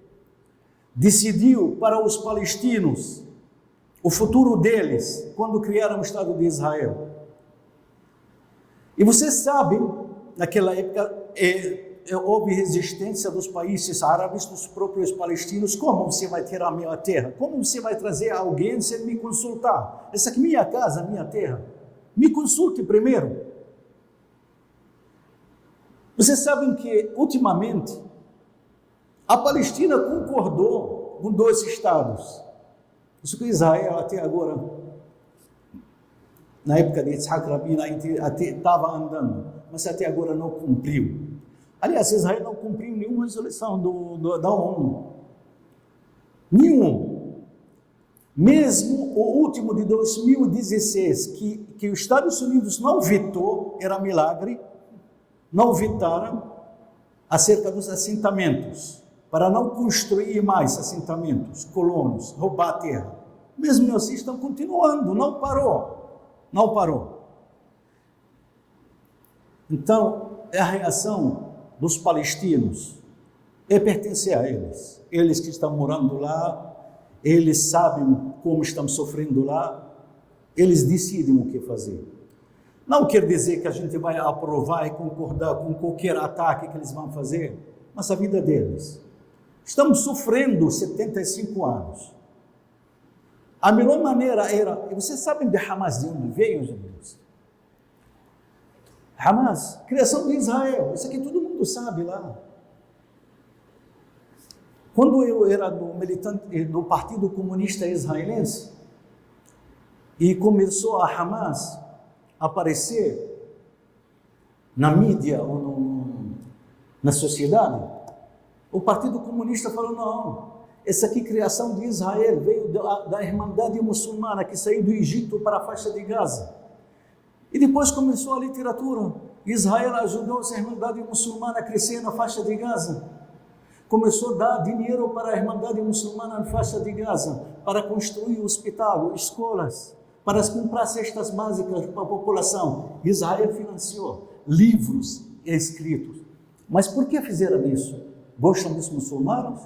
decidiu para os palestinos o futuro deles quando criaram o Estado de Israel. E vocês sabem, naquela época, houve resistência dos países árabes, dos próprios palestinos. Como você vai tirar a minha terra? Como você vai trazer alguém sem me consultar? Essa aqui é minha casa, minha terra. Me consulte primeiro. Vocês sabem que, ultimamente, a Palestina concordou com 2 estados. Isso que Israel até agora, na época de Yitzhak Rabin, até estava andando, mas até agora não cumpriu. Aliás, Israel não cumpriu nenhuma resolução da ONU. Nenhum. Mesmo o último de 2016, que os Estados Unidos não vetou, era milagre, não vetaram acerca dos assentamentos, para não construir mais assentamentos, colonos, roubar a terra. Mesmo assim estão continuando, não parou. Então, a reação dos palestinos é pertencer a eles. Eles que estão morando lá, eles sabem como estão sofrendo lá, eles decidem o que fazer. Não quer dizer que a gente vai aprovar e concordar com qualquer ataque que eles vão fazer, mas a vida deles. Estamos sofrendo 75 anos. A melhor maneira era... E vocês sabem de Hamas, de onde veio, gente? Hamas, criação de Israel. Isso aqui todo mundo sabe lá. Quando eu era do Partido Comunista Israelense e começou a Hamas a aparecer na mídia ou na sociedade, o Partido Comunista falou, não, essa aqui criação de Israel veio da Irmandade Muçulmana que saiu do Egito para a faixa de Gaza. E depois começou a literatura. Israel ajudou a Irmandade Muçulmana a crescer na faixa de Gaza. Começou a dar dinheiro para a Irmandade Muçulmana na faixa de Gaza, para construir hospital, escolas, para comprar cestas básicas para a população. Israel financiou livros escritos. Mas por que fizeram isso? Gostam dos muçulmanos?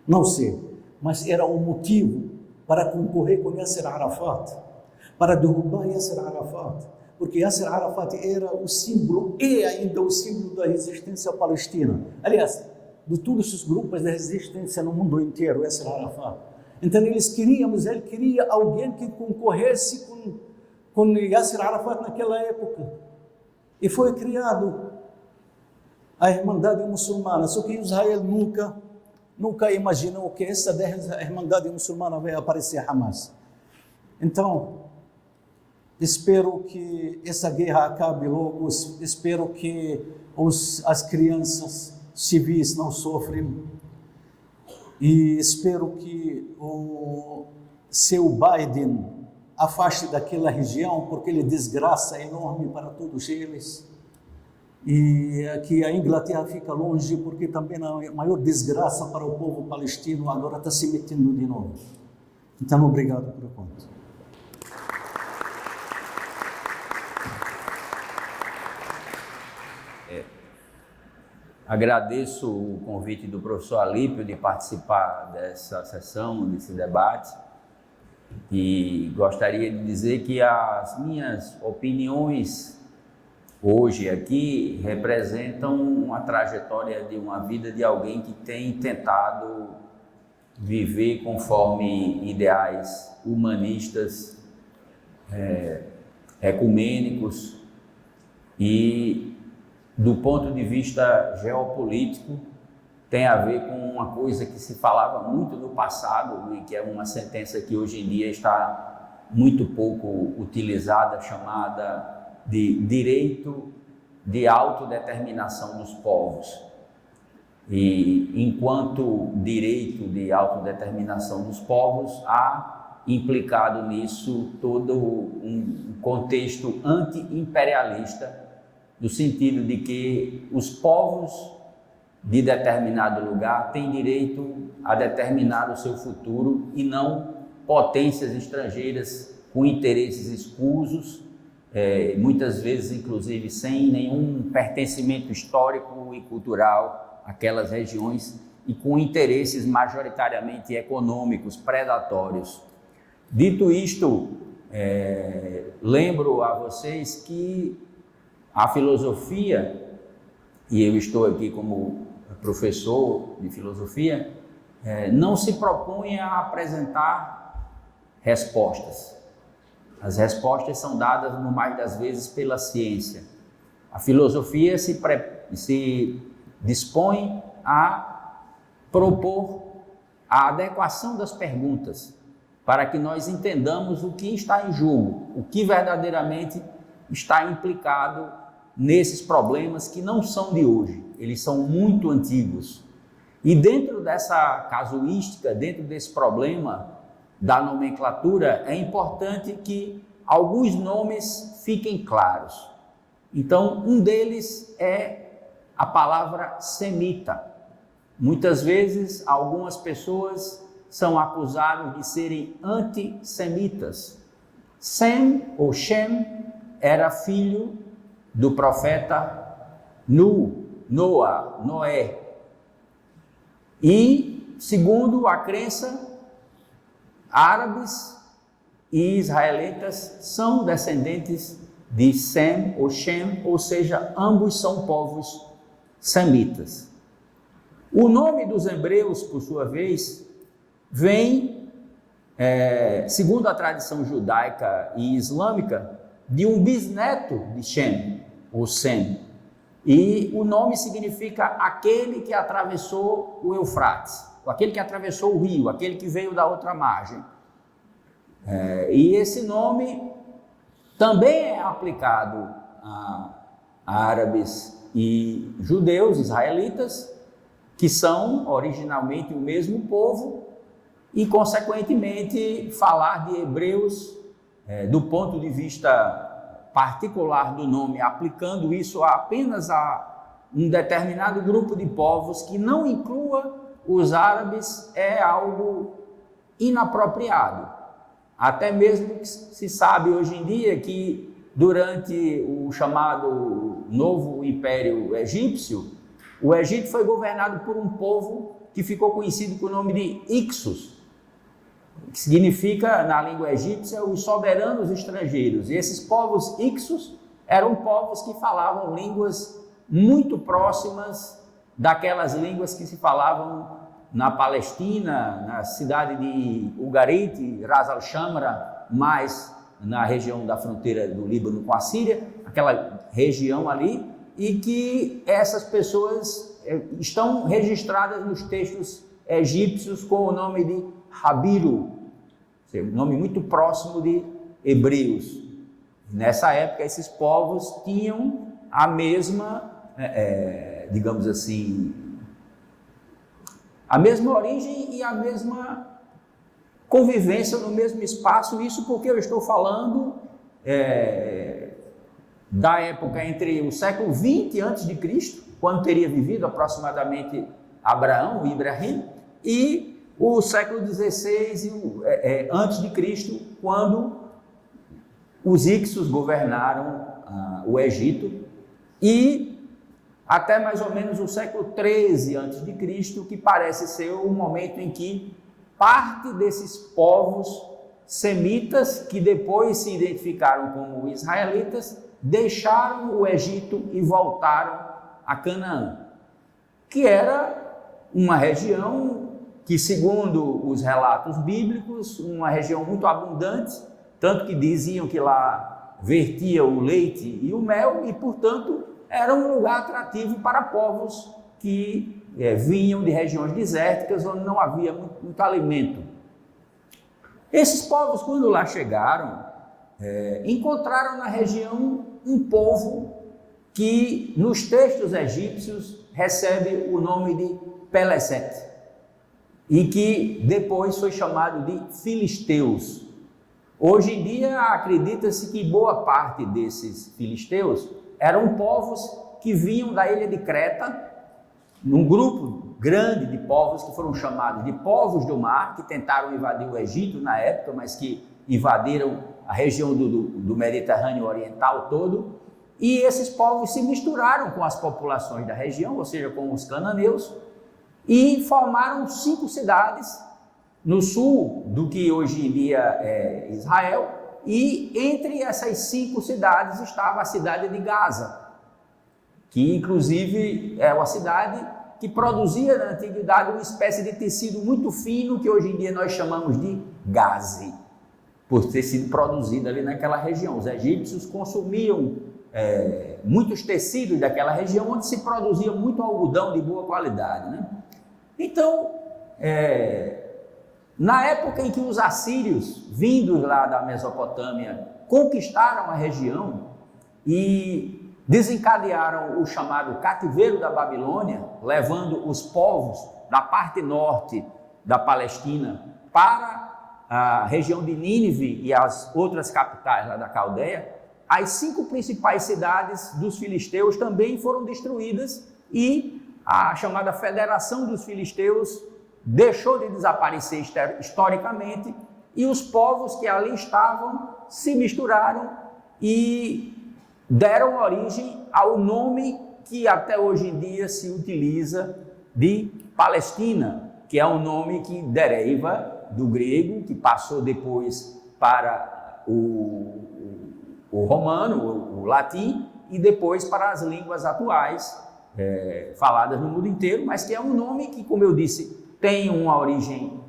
Não sei, mas era um motivo para concorrer com Yasser Arafat, para derrubar Yasser Arafat, porque Yasser Arafat era o símbolo, e ainda o símbolo da resistência palestina. Aliás, de todos os grupos de resistência no mundo inteiro, Yasser Arafat. Então ele queria alguém que concorresse com Yasser Arafat naquela época. E foi criado a Irmandade Muçulmana, só que Israel nunca imaginou que essa Irmandade Muçulmana vai aparecer Hamas. Então, espero que essa guerra acabe logo, espero que as crianças civis não sofrem e espero que o seu Biden afaste daquela região, porque ele desgraça enorme para todos eles. E que a Inglaterra fica longe, porque também a maior desgraça para o povo palestino agora está se metendo de novo. Então, obrigado por enquanto. Agradeço o convite do professor Alípio de participar dessa sessão, desse debate, e gostaria de dizer que as minhas opiniões hoje aqui representam uma trajetória de uma vida de alguém que tem tentado viver conforme ideais humanistas, ecumênicos e, do ponto de vista geopolítico, tem a ver com uma coisa que se falava muito no passado e que é uma sentença que hoje em dia está muito pouco utilizada, chamada de direito de autodeterminação dos povos. E enquanto direito de autodeterminação dos povos, há implicado nisso todo um contexto anti-imperialista, no sentido de que os povos de determinado lugar têm direito a determinar o seu futuro e não potências estrangeiras com interesses escusos muitas vezes, inclusive, sem nenhum pertencimento histórico e cultural àquelas regiões e com interesses majoritariamente econômicos, predatórios. Dito isto, lembro a vocês que a filosofia, e eu estou aqui como professor de filosofia, não se propõe a apresentar respostas. As respostas são dadas, no mais das vezes, pela ciência. A filosofia se dispõe a propor a adequação das perguntas para que nós entendamos o que está em jogo, o que verdadeiramente está implicado nesses problemas que não são de hoje, eles são muito antigos. E dentro dessa casuística, dentro desse problema da nomenclatura, é importante que alguns nomes fiquem claros. Então, um deles é a palavra semita. Muitas vezes, algumas pessoas são acusadas de serem antissemitas. Sem ou Shem era filho do profeta Noé. E, segundo a crença, árabes e israelitas são descendentes de Sem ou Shem, ou seja, ambos são povos semitas. O nome dos hebreus, por sua vez, vem, segundo a tradição judaica e islâmica, de um bisneto de Shem, ou Sem. E o nome significa aquele que atravessou o Eufrates, aquele que atravessou o rio, aquele que veio da outra margem. E esse nome também é aplicado a árabes e judeus, israelitas, que são originalmente o mesmo povo, e consequentemente falar de hebreus do ponto de vista particular do nome, aplicando isso apenas a um determinado grupo de povos que não inclua os árabes, é algo inapropriado. Até mesmo que se sabe hoje em dia que durante o chamado Novo Império Egípcio, o Egito foi governado por um povo que ficou conhecido com o nome de Ixos, que significa, na língua egípcia, os soberanos estrangeiros. E esses povos Ixos eram povos que falavam línguas muito próximas daquelas línguas que se falavam na Palestina, na cidade de Ugarit, Ras al-Shamra, mais na região da fronteira do Líbano com a Síria, aquela região ali, e que essas pessoas estão registradas nos textos egípcios com o nome de Habiru, um nome muito próximo de hebreus. Nessa época, esses povos tinham a mesma, digamos assim, a mesma origem e a mesma convivência no mesmo espaço. Isso porque eu estou falando da época entre o século 20 a.C., quando teria vivido aproximadamente Abraão, Ibrahim, e o século 16 antes de Cristo, quando os Ixos governaram o Egito, e até mais ou menos o século 13 antes de Cristo, que parece ser o momento em que parte desses povos semitas, que depois se identificaram como israelitas, deixaram o Egito e voltaram a Canaã, que era uma região que, segundo os relatos bíblicos, uma região muito abundante, tanto que diziam que lá vertia o leite e o mel, e, portanto, era um lugar atrativo para povos que vinham de regiões desérticas, onde não havia muito alimento. Esses povos, quando lá chegaram, encontraram na região um povo que, nos textos egípcios, recebe o nome de Pelesete, e que depois foi chamado de filisteus. Hoje em dia, acredita-se que boa parte desses filisteus eram povos que vinham da ilha de Creta, num grupo grande de povos que foram chamados de povos do mar, que tentaram invadir o Egito na época, mas que invadiram a região do Mediterrâneo Oriental todo, e esses povos se misturaram com as populações da região, ou seja, com os cananeus, e formaram 5 cidades no sul do que hoje em dia é Israel, e entre essas 5 cidades estava a cidade de Gaza, que inclusive é uma cidade que produzia na antiguidade uma espécie de tecido muito fino que hoje em dia nós chamamos de gaze, por ter sido produzido ali naquela região. Os egípcios consumiam muitos tecidos daquela região onde se produzia muito algodão de boa qualidade, né? Então, na época em que os assírios, vindos lá da Mesopotâmia, conquistaram a região e desencadearam o chamado cativeiro da Babilônia, levando os povos da parte norte da Palestina para a região de Nínive e as outras capitais lá da Caldeia, as 5 principais cidades dos filisteus também foram destruídas e a chamada Federação dos Filisteus deixou de desaparecer historicamente e os povos que ali estavam se misturaram e deram origem ao nome que até hoje em dia se utiliza de Palestina, que é um nome que deriva do grego, que passou depois para o romano, o latim, e depois para as línguas atuais faladas no mundo inteiro, mas que é um nome que, como eu disse, tem uma origem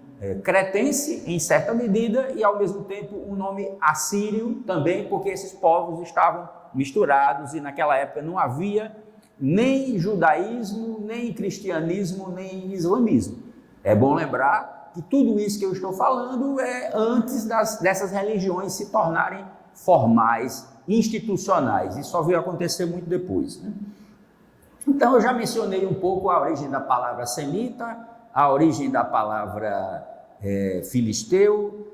cretense em certa medida e ao mesmo tempo um nome assírio também, porque esses povos estavam misturados e naquela época não havia nem judaísmo, nem cristianismo, nem islamismo. É bom lembrar que tudo isso que eu estou falando é antes dessas religiões se tornarem formais, institucionais. Isso só veio acontecer muito depois, né? Então, eu já mencionei um pouco a origem da palavra semita, a origem da palavra filisteu,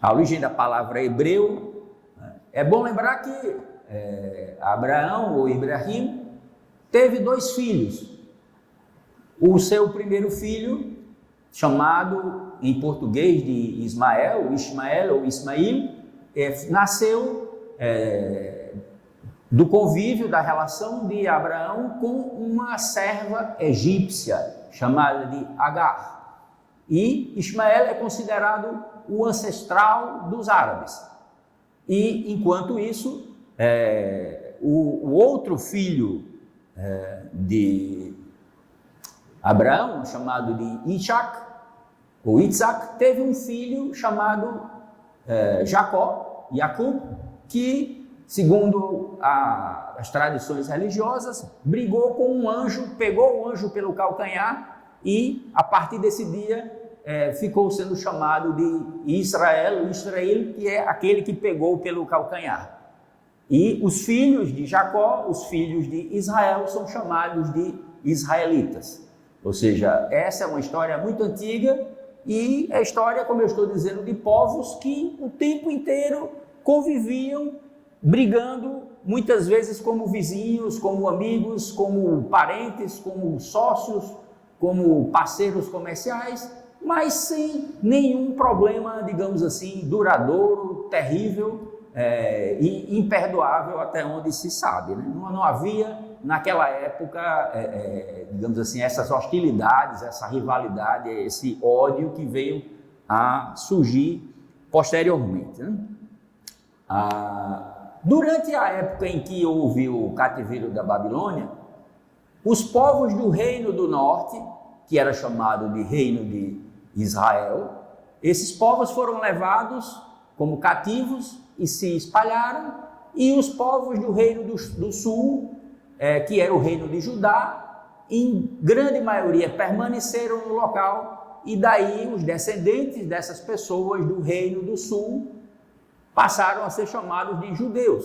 a origem da palavra hebreu. É bom lembrar que Abraão, ou Ibrahim, teve 2 filhos. O seu primeiro filho, chamado em português de Ismael ou Ismail, nasceu do convívio, da relação de Abraão com uma serva egípcia chamada de Agar. E Ismael é considerado o ancestral dos árabes. E, enquanto isso, o outro filho de Abraão, chamado de Isaac, ou Isaac, teve um filho chamado Jacó, que, segundo as tradições religiosas, brigou com um anjo, pegou o anjo pelo calcanhar e, a partir desse dia, ficou sendo chamado de Israel, que é aquele que pegou pelo calcanhar. E os filhos de Jacó, os filhos de Israel, são chamados de israelitas. Ou seja, essa é uma história muito antiga e é história, como eu estou dizendo, de povos que o tempo inteiro conviviam, brigando, muitas vezes como vizinhos, como amigos, como parentes, como sócios, como parceiros comerciais, mas sem nenhum problema, digamos assim, duradouro, terrível e imperdoável até onde se sabe, né? Não havia naquela época, digamos assim, essas hostilidades, essa rivalidade, esse ódio que veio a surgir posteriormente, né? Durante a época em que houve o cativeiro da Babilônia, os povos do Reino do Norte, que era chamado de Reino de Israel, esses povos foram levados como cativos e se espalharam, e os povos do Reino do Sul, que era o Reino de Judá, em grande maioria permaneceram no local, e daí os descendentes dessas pessoas do Reino do Sul passaram a ser chamados de judeus.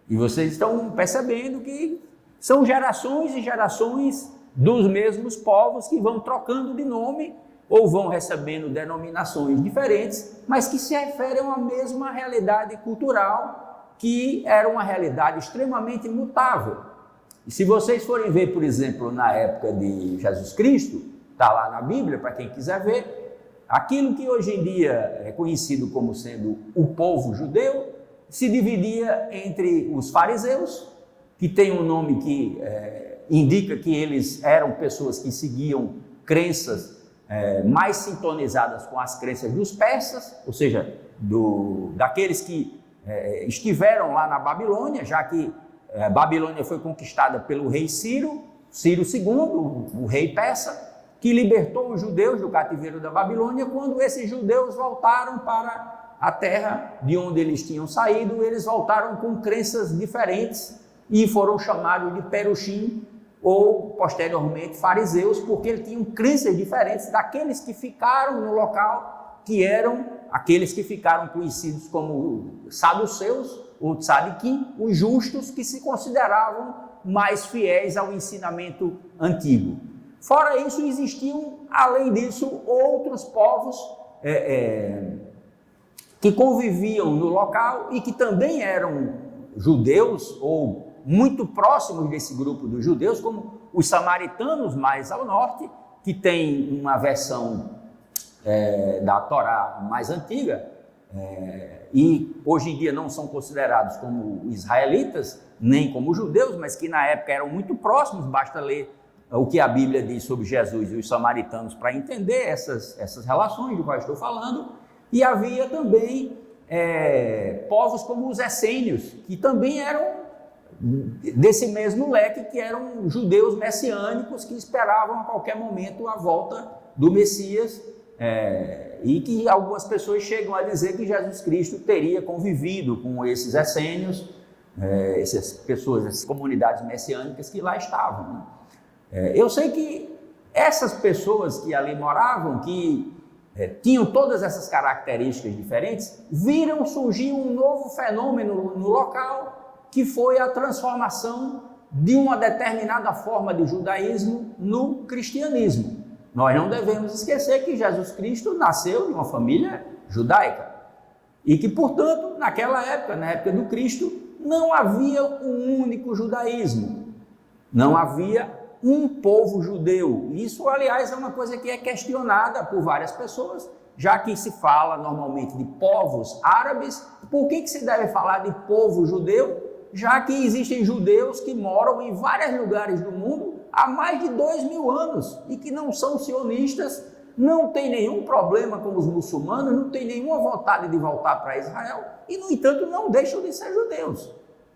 E vocês estão percebendo que são gerações e gerações dos mesmos povos que vão trocando de nome ou vão recebendo denominações diferentes, mas que se referem a uma mesma realidade cultural, que era uma realidade extremamente mutável. E se vocês forem ver, por exemplo, na época de Jesus Cristo, está lá na Bíblia, para quem quiser ver, aquilo que hoje em dia é conhecido como sendo o povo judeu se dividia entre os fariseus, que tem um nome que indica que eles eram pessoas que seguiam crenças mais sintonizadas com as crenças dos persas, ou seja, daqueles que estiveram lá na Babilônia, já que Babilônia foi conquistada pelo rei Ciro II, o rei persa, que libertou os judeus do cativeiro da Babilônia. Quando esses judeus voltaram para a terra de onde eles tinham saído, eles voltaram com crenças diferentes e foram chamados de perushim, ou posteriormente fariseus, porque eles tinham crenças diferentes daqueles que ficaram no local, que eram aqueles que ficaram conhecidos como saduceus ou tzadikim, os justos, que se consideravam mais fiéis ao ensinamento antigo. Fora isso, existiam, além disso, outros povos que conviviam no local e que também eram judeus ou muito próximos desse grupo dos judeus, como os samaritanos mais ao norte, que tem uma versão da Torá mais antiga, e hoje em dia não são considerados como israelitas, nem como judeus, mas que na época eram muito próximos. Basta ler o que a Bíblia diz sobre Jesus e os samaritanos para entender essas relações de qual estou falando. E havia também povos como os essênios, que também eram desse mesmo leque, que eram judeus messiânicos que esperavam a qualquer momento a volta do Messias, e que algumas pessoas chegam a dizer que Jesus Cristo teria convivido com esses essênios, essas pessoas, essas comunidades messiânicas que lá estavam, né? Eu sei que essas pessoas que ali moravam, que tinham todas essas características diferentes, viram surgir um novo fenômeno no local, que foi a transformação de uma determinada forma de judaísmo no cristianismo. Nós não devemos esquecer que Jesus Cristo nasceu de uma família judaica e que, portanto, naquela época, na época do Cristo, não havia um único judaísmo, não havia um povo judeu. Isso, aliás, é uma coisa que é questionada por várias pessoas, já que se fala normalmente de povos árabes. Por que se deve falar de povo judeu? Já que existem judeus que moram em vários lugares do mundo há mais de 2000 anos e que não são sionistas, não tem nenhum problema com os muçulmanos, não tem nenhuma vontade de voltar para Israel e, no entanto, não deixam de ser judeus.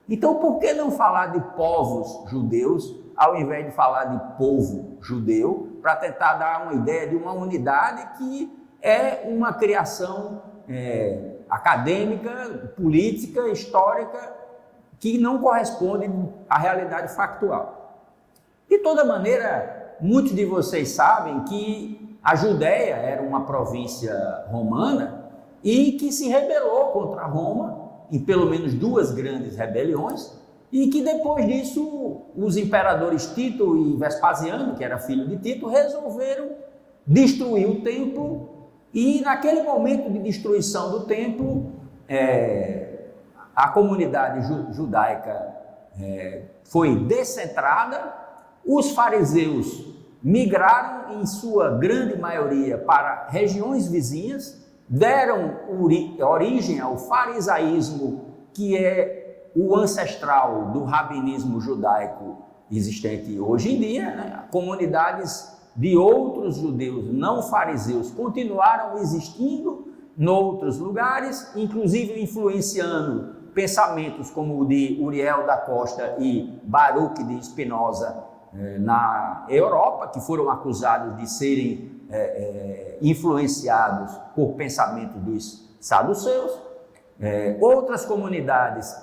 Então, por que não falar de povos judeus ao invés de falar de povo judeu, para tentar dar uma ideia de uma unidade que é uma criação acadêmica, política, histórica, que não corresponde à realidade factual. De toda maneira, muitos de vocês sabem que a Judéia era uma província romana e que se rebelou contra Roma em pelo menos 2 grandes rebeliões, e que depois disso os imperadores Tito e Vespasiano, que era filho de Tito, resolveram destruir o templo, e naquele momento de destruição do templo, a comunidade judaica foi descentrada, os fariseus migraram em sua grande maioria para regiões vizinhas, deram origem ao farisaísmo, que é o ancestral do rabinismo judaico existente hoje em dia, né? Comunidades de outros judeus não fariseus continuaram existindo em outros lugares, inclusive influenciando pensamentos como o de Uriel da Costa e Baruch de Spinoza na Europa, que foram acusados de serem influenciados por pensamentos dos saduceus. Outras comunidades,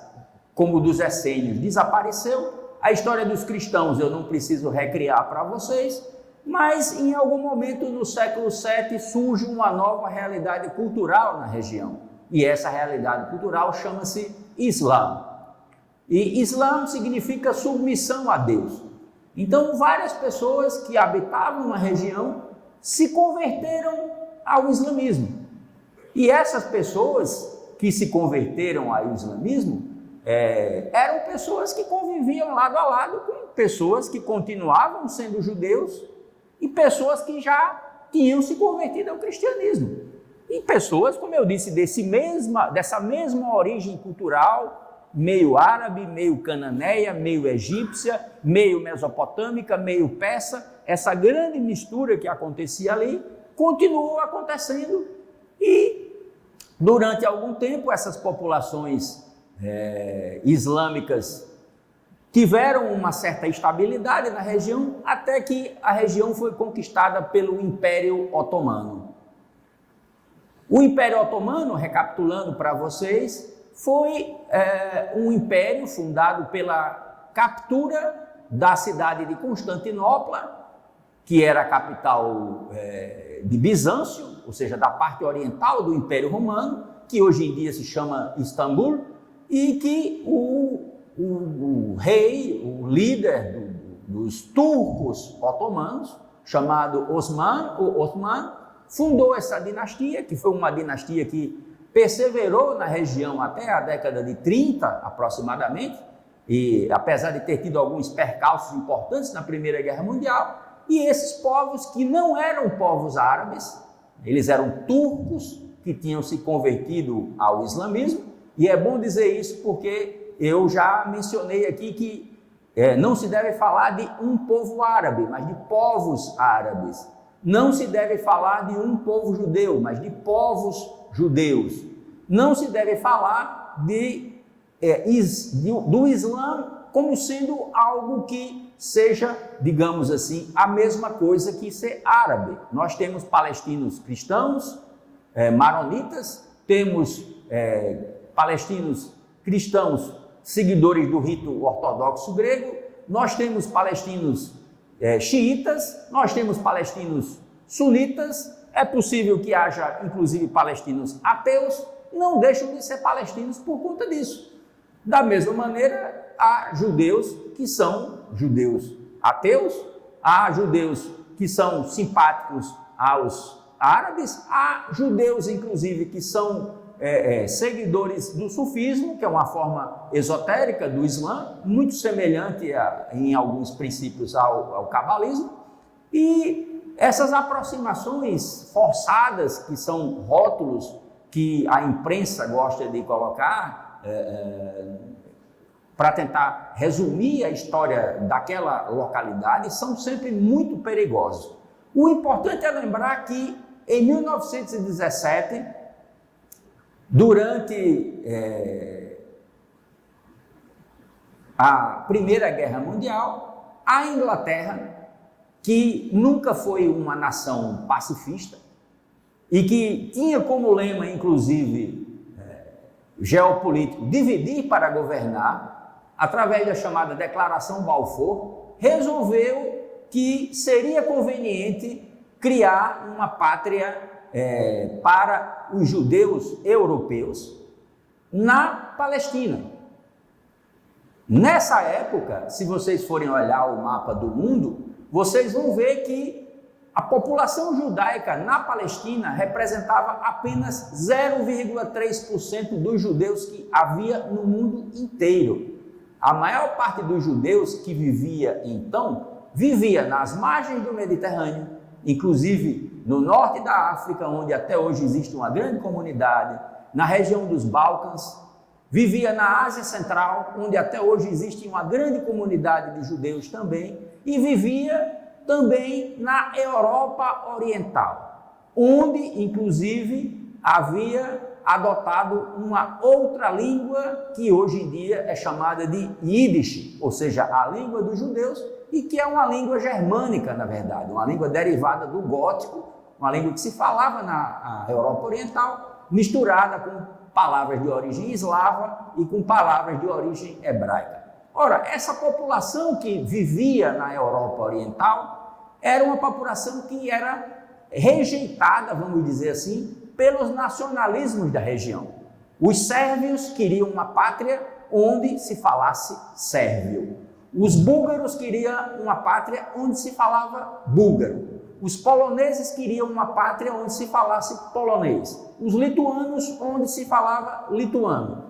como o dos essênios, desapareceu. A história dos cristãos eu não preciso recriar para vocês, mas em algum momento no século VII surge uma nova realidade cultural na região, e essa realidade cultural chama-se Islã. E Islã significa submissão a Deus. Então várias pessoas que habitavam na região se converteram ao islamismo, e essas pessoas que se converteram ao islamismo eram pessoas que conviviam lado a lado com pessoas que continuavam sendo judeus e pessoas que já tinham se convertido ao cristianismo. E pessoas, como eu disse, dessa mesma origem cultural, meio árabe, meio cananeia, meio egípcia, meio mesopotâmica, meio persa, essa grande mistura que acontecia ali, continuou acontecendo e, durante algum tempo, essas populações islâmicas tiveram uma certa estabilidade na região, até que a região foi conquistada pelo Império Otomano. O Império Otomano, recapitulando para vocês, foi um império fundado pela captura da cidade de Constantinopla, que era a capital de Bizâncio, ou seja, da parte oriental do Império Romano, que hoje em dia se chama Istambul, e que o rei, o líder dos turcos otomanos, chamado Osman, fundou essa dinastia, que foi uma dinastia que perseverou na região até a década de 30, aproximadamente, e apesar de ter tido alguns percalços importantes na Primeira Guerra Mundial, e esses povos que não eram povos árabes, eles eram turcos que tinham se convertido ao islamismo, e é bom dizer isso porque eu já mencionei aqui que não se deve falar de um povo árabe, mas de povos árabes. Não se deve falar de um povo judeu, mas de povos judeus. Não se deve falar do Islã como sendo algo que seja, digamos assim, a mesma coisa que ser árabe. Nós temos palestinos cristãos, maronitas, temos palestinos cristãos seguidores do rito ortodoxo grego, nós temos palestinos xiitas, nós temos palestinos sunitas, é possível que haja inclusive palestinos ateus, não deixam de ser palestinos por conta disso. Da mesma maneira, há judeus que são judeus ateus, há judeus que são simpáticos aos árabes, há judeus inclusive que são seguidores do sufismo, que é uma forma esotérica do Islã, muito semelhante em alguns princípios ao cabalismo, e essas aproximações forçadas, que são rótulos que a imprensa gosta de colocar para tentar resumir a história daquela localidade, são sempre muito perigosos. O importante é lembrar que em 1917, durante a Primeira Guerra Mundial, a Inglaterra, que nunca foi uma nação pacifista e que tinha como lema, inclusive, geopolítico, dividir para governar, através da chamada Declaração Balfour, resolveu que seria conveniente criar uma pátria para os judeus europeus na Palestina. Nessa época, se vocês forem olhar o mapa do mundo, vocês vão ver que a população judaica na Palestina representava apenas 0,3% dos judeus que havia no mundo inteiro. A maior parte dos judeus que vivia nas margens do Mediterrâneo, inclusive no norte da África, onde até hoje existe uma grande comunidade, na região dos Balcãs, vivia na Ásia Central, onde até hoje existe uma grande comunidade de judeus também, e vivia também na Europa Oriental, onde inclusive havia adotado uma outra língua que hoje em dia é chamada de Yiddish, ou seja, a língua dos judeus, e que é uma língua germânica, na verdade, uma língua derivada do gótico, uma língua que se falava na Europa Oriental, misturada com palavras de origem eslava e com palavras de origem hebraica. Ora, essa população que vivia na Europa Oriental era uma população que era rejeitada, vamos dizer assim, pelos nacionalismos da região. Os sérvios queriam uma pátria onde se falasse sérvio. Os búlgaros queriam uma pátria onde se falava búlgaro. Os poloneses queriam uma pátria onde se falasse polonês. Os lituanos, onde se falava lituano.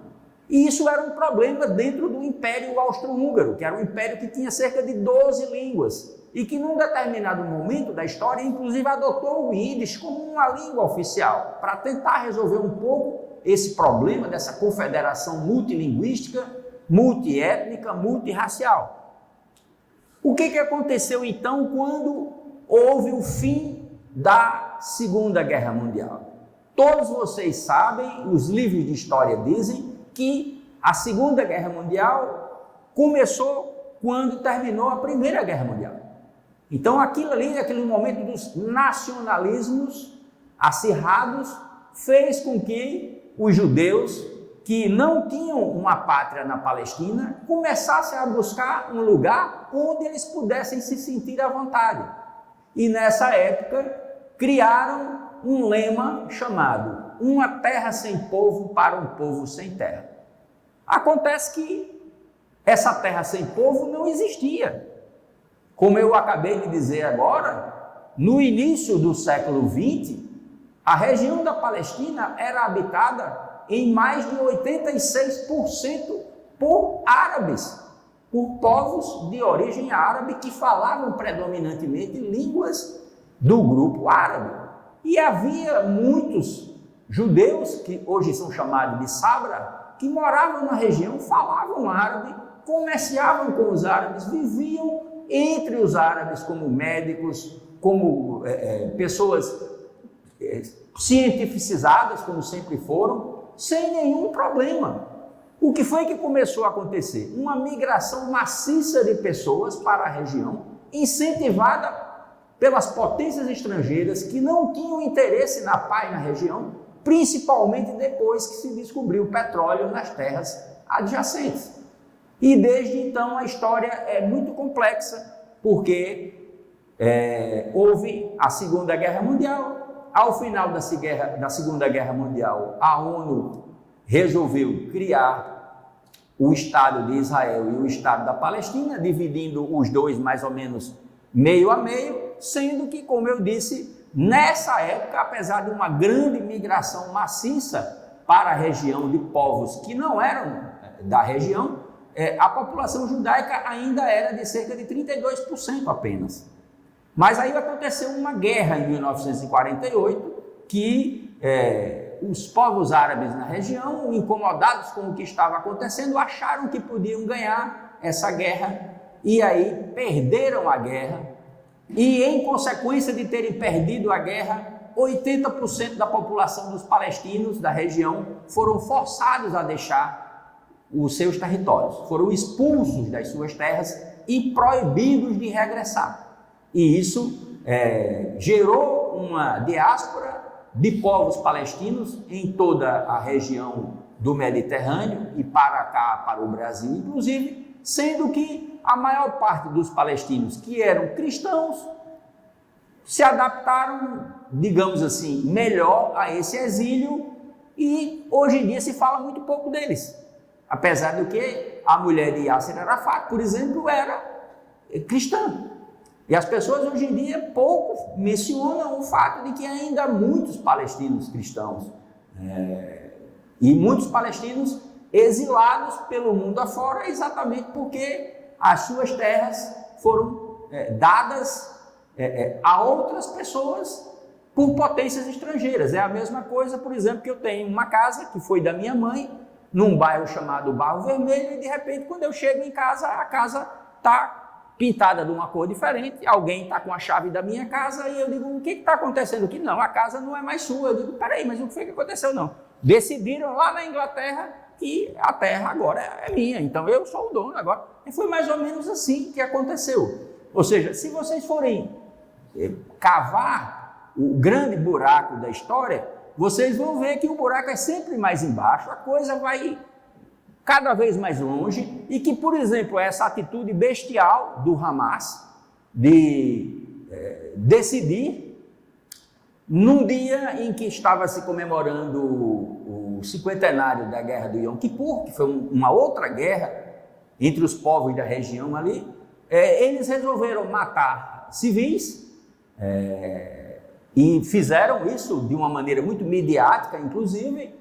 E isso era um problema dentro do Império Austro-Húngaro, que era um império que tinha cerca de 12 línguas e que num determinado momento da história, inclusive, adotou o Yiddish como uma língua oficial, para tentar resolver um pouco esse problema dessa confederação multilinguística, multiétnica, multirracial. O que aconteceu então quando houve o fim da Segunda Guerra Mundial? Todos vocês sabem, os livros de história dizem que a Segunda Guerra Mundial começou quando terminou a Primeira Guerra Mundial. Então aquilo ali, aquele momento dos nacionalismos acirrados, fez com que os judeus que não tinham uma pátria na Palestina começassem a buscar um lugar onde eles pudessem se sentir à vontade. E nessa época criaram um lema chamado "Uma terra sem povo para um povo sem terra". Acontece que essa terra sem povo não existia. Como eu acabei de dizer agora, no início do século XX, a região da Palestina era habitada em mais de 86% por árabes, por povos de origem árabe que falavam predominantemente línguas do grupo árabe. E havia muitos judeus, que hoje são chamados de Sabra, que moravam na região, falavam árabe, comerciavam com os árabes, viviam entre os árabes como médicos, como pessoas cientificizadas, como sempre foram, sem nenhum problema. O que foi que começou a acontecer? Uma migração maciça de pessoas para a região, incentivada pelas potências estrangeiras que não tinham interesse na paz na região, principalmente depois que se descobriu petróleo nas terras adjacentes. E desde então a história é muito complexa, porque houve a Segunda Guerra Mundial. Ao final da Segunda Guerra Mundial, a ONU resolveu criar o Estado de Israel e o Estado da Palestina, dividindo os dois mais ou menos meio a meio, sendo que, como eu disse, nessa época, apesar de uma grande migração maciça para a região de povos que não eram da região, a população judaica ainda era de cerca de 32% apenas. Mas aí aconteceu uma guerra em 1948 que os povos árabes na região, incomodados com o que estava acontecendo, acharam que podiam ganhar essa guerra e aí perderam a guerra. E em consequência de terem perdido a guerra, 80% da população dos palestinos da região foram forçados a deixar os seus territórios, foram expulsos das suas terras e proibidos de regressar. E isso gerou uma diáspora de povos palestinos em toda a região do Mediterrâneo e para cá, para o Brasil, inclusive, sendo que a maior parte dos palestinos que eram cristãos se adaptaram, digamos assim, melhor a esse exílio e hoje em dia se fala muito pouco deles. Apesar de que a mulher de Yasser Arafat, por exemplo, era cristã. E as pessoas hoje em dia pouco mencionam o fato de que ainda há muitos palestinos cristãos e muitos palestinos exilados pelo mundo afora, exatamente porque as suas terras foram dadas a outras pessoas por potências estrangeiras. É a mesma coisa, por exemplo, que eu tenho uma casa que foi da minha mãe, num bairro chamado Barro Vermelho, e de repente, quando eu chego em casa, a casa está pintada de uma cor diferente, alguém está com a chave da minha casa e eu digo, o que está acontecendo aqui? Não, a casa não é mais sua. Eu digo, peraí, mas o que foi que aconteceu? Não. Decidiram lá na Inglaterra que a terra agora é minha, então eu sou o dono agora. E foi mais ou menos assim que aconteceu. Ou seja, se vocês forem cavar o grande buraco da história, vocês vão ver que o buraco é sempre mais embaixo, a coisa vai cada vez mais longe e que, por exemplo, essa atitude bestial do Hamas de decidir, num dia em que estava se comemorando o cinquentenário da Guerra do Yom Kippur, que foi uma outra guerra entre os povos da região ali, eles resolveram matar civis e fizeram isso de uma maneira muito midiática, inclusive,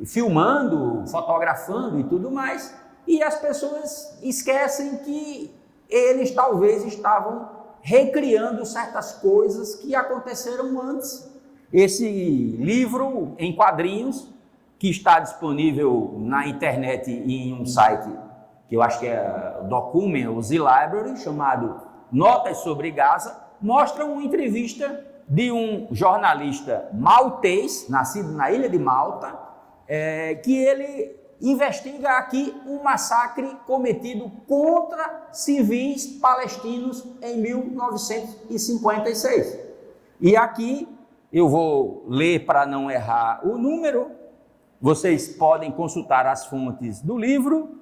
filmando, fotografando e tudo mais, e as pessoas esquecem que eles talvez estavam recriando certas coisas que aconteceram antes. Esse livro em quadrinhos, que está disponível na internet e em um site que eu acho que é Document ou Z-Library, chamado Notas sobre Gaza, mostra uma entrevista de um jornalista maltês, nascido na ilha de Malta, que ele investiga aqui um massacre cometido contra civis palestinos em 1956. E aqui eu vou ler para não errar o número, vocês podem consultar as fontes do livro.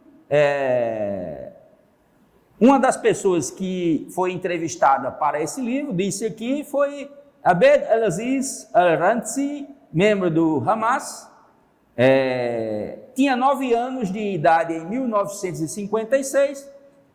Uma das pessoas que foi entrevistada para esse livro, disse aqui, foi Abed El-Aziz Al-Rantzi, membro do Hamas. Tinha 9 anos de idade em 1956,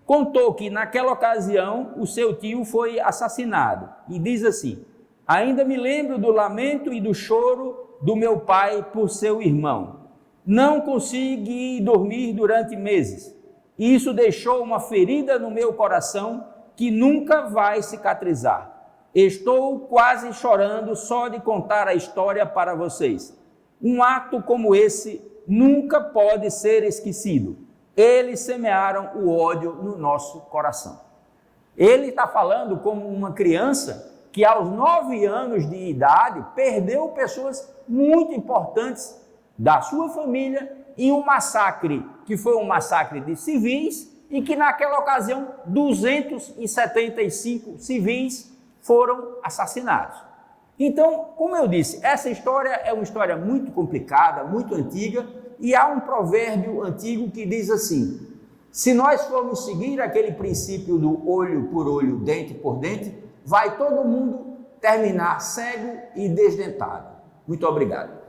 contou que naquela ocasião o seu tio foi assassinado e diz assim: ainda me lembro do lamento e do choro do meu pai por seu irmão. Não consegui dormir durante meses. Isso deixou uma ferida no meu coração que nunca vai cicatrizar. Estou quase chorando só de contar a história para vocês. Um ato como esse nunca pode ser esquecido. Eles semearam o ódio no nosso coração. Ele está falando como uma criança que aos 9 anos de idade perdeu pessoas muito importantes da sua família em um massacre, que foi um massacre de civis, e que naquela ocasião 275 civis foram assassinados. Então, como eu disse, essa história é uma história muito complicada, muito antiga, e há um provérbio antigo que diz assim: se nós formos seguir aquele princípio do olho por olho, dente por dente, vai todo mundo terminar cego e desdentado. Muito obrigado.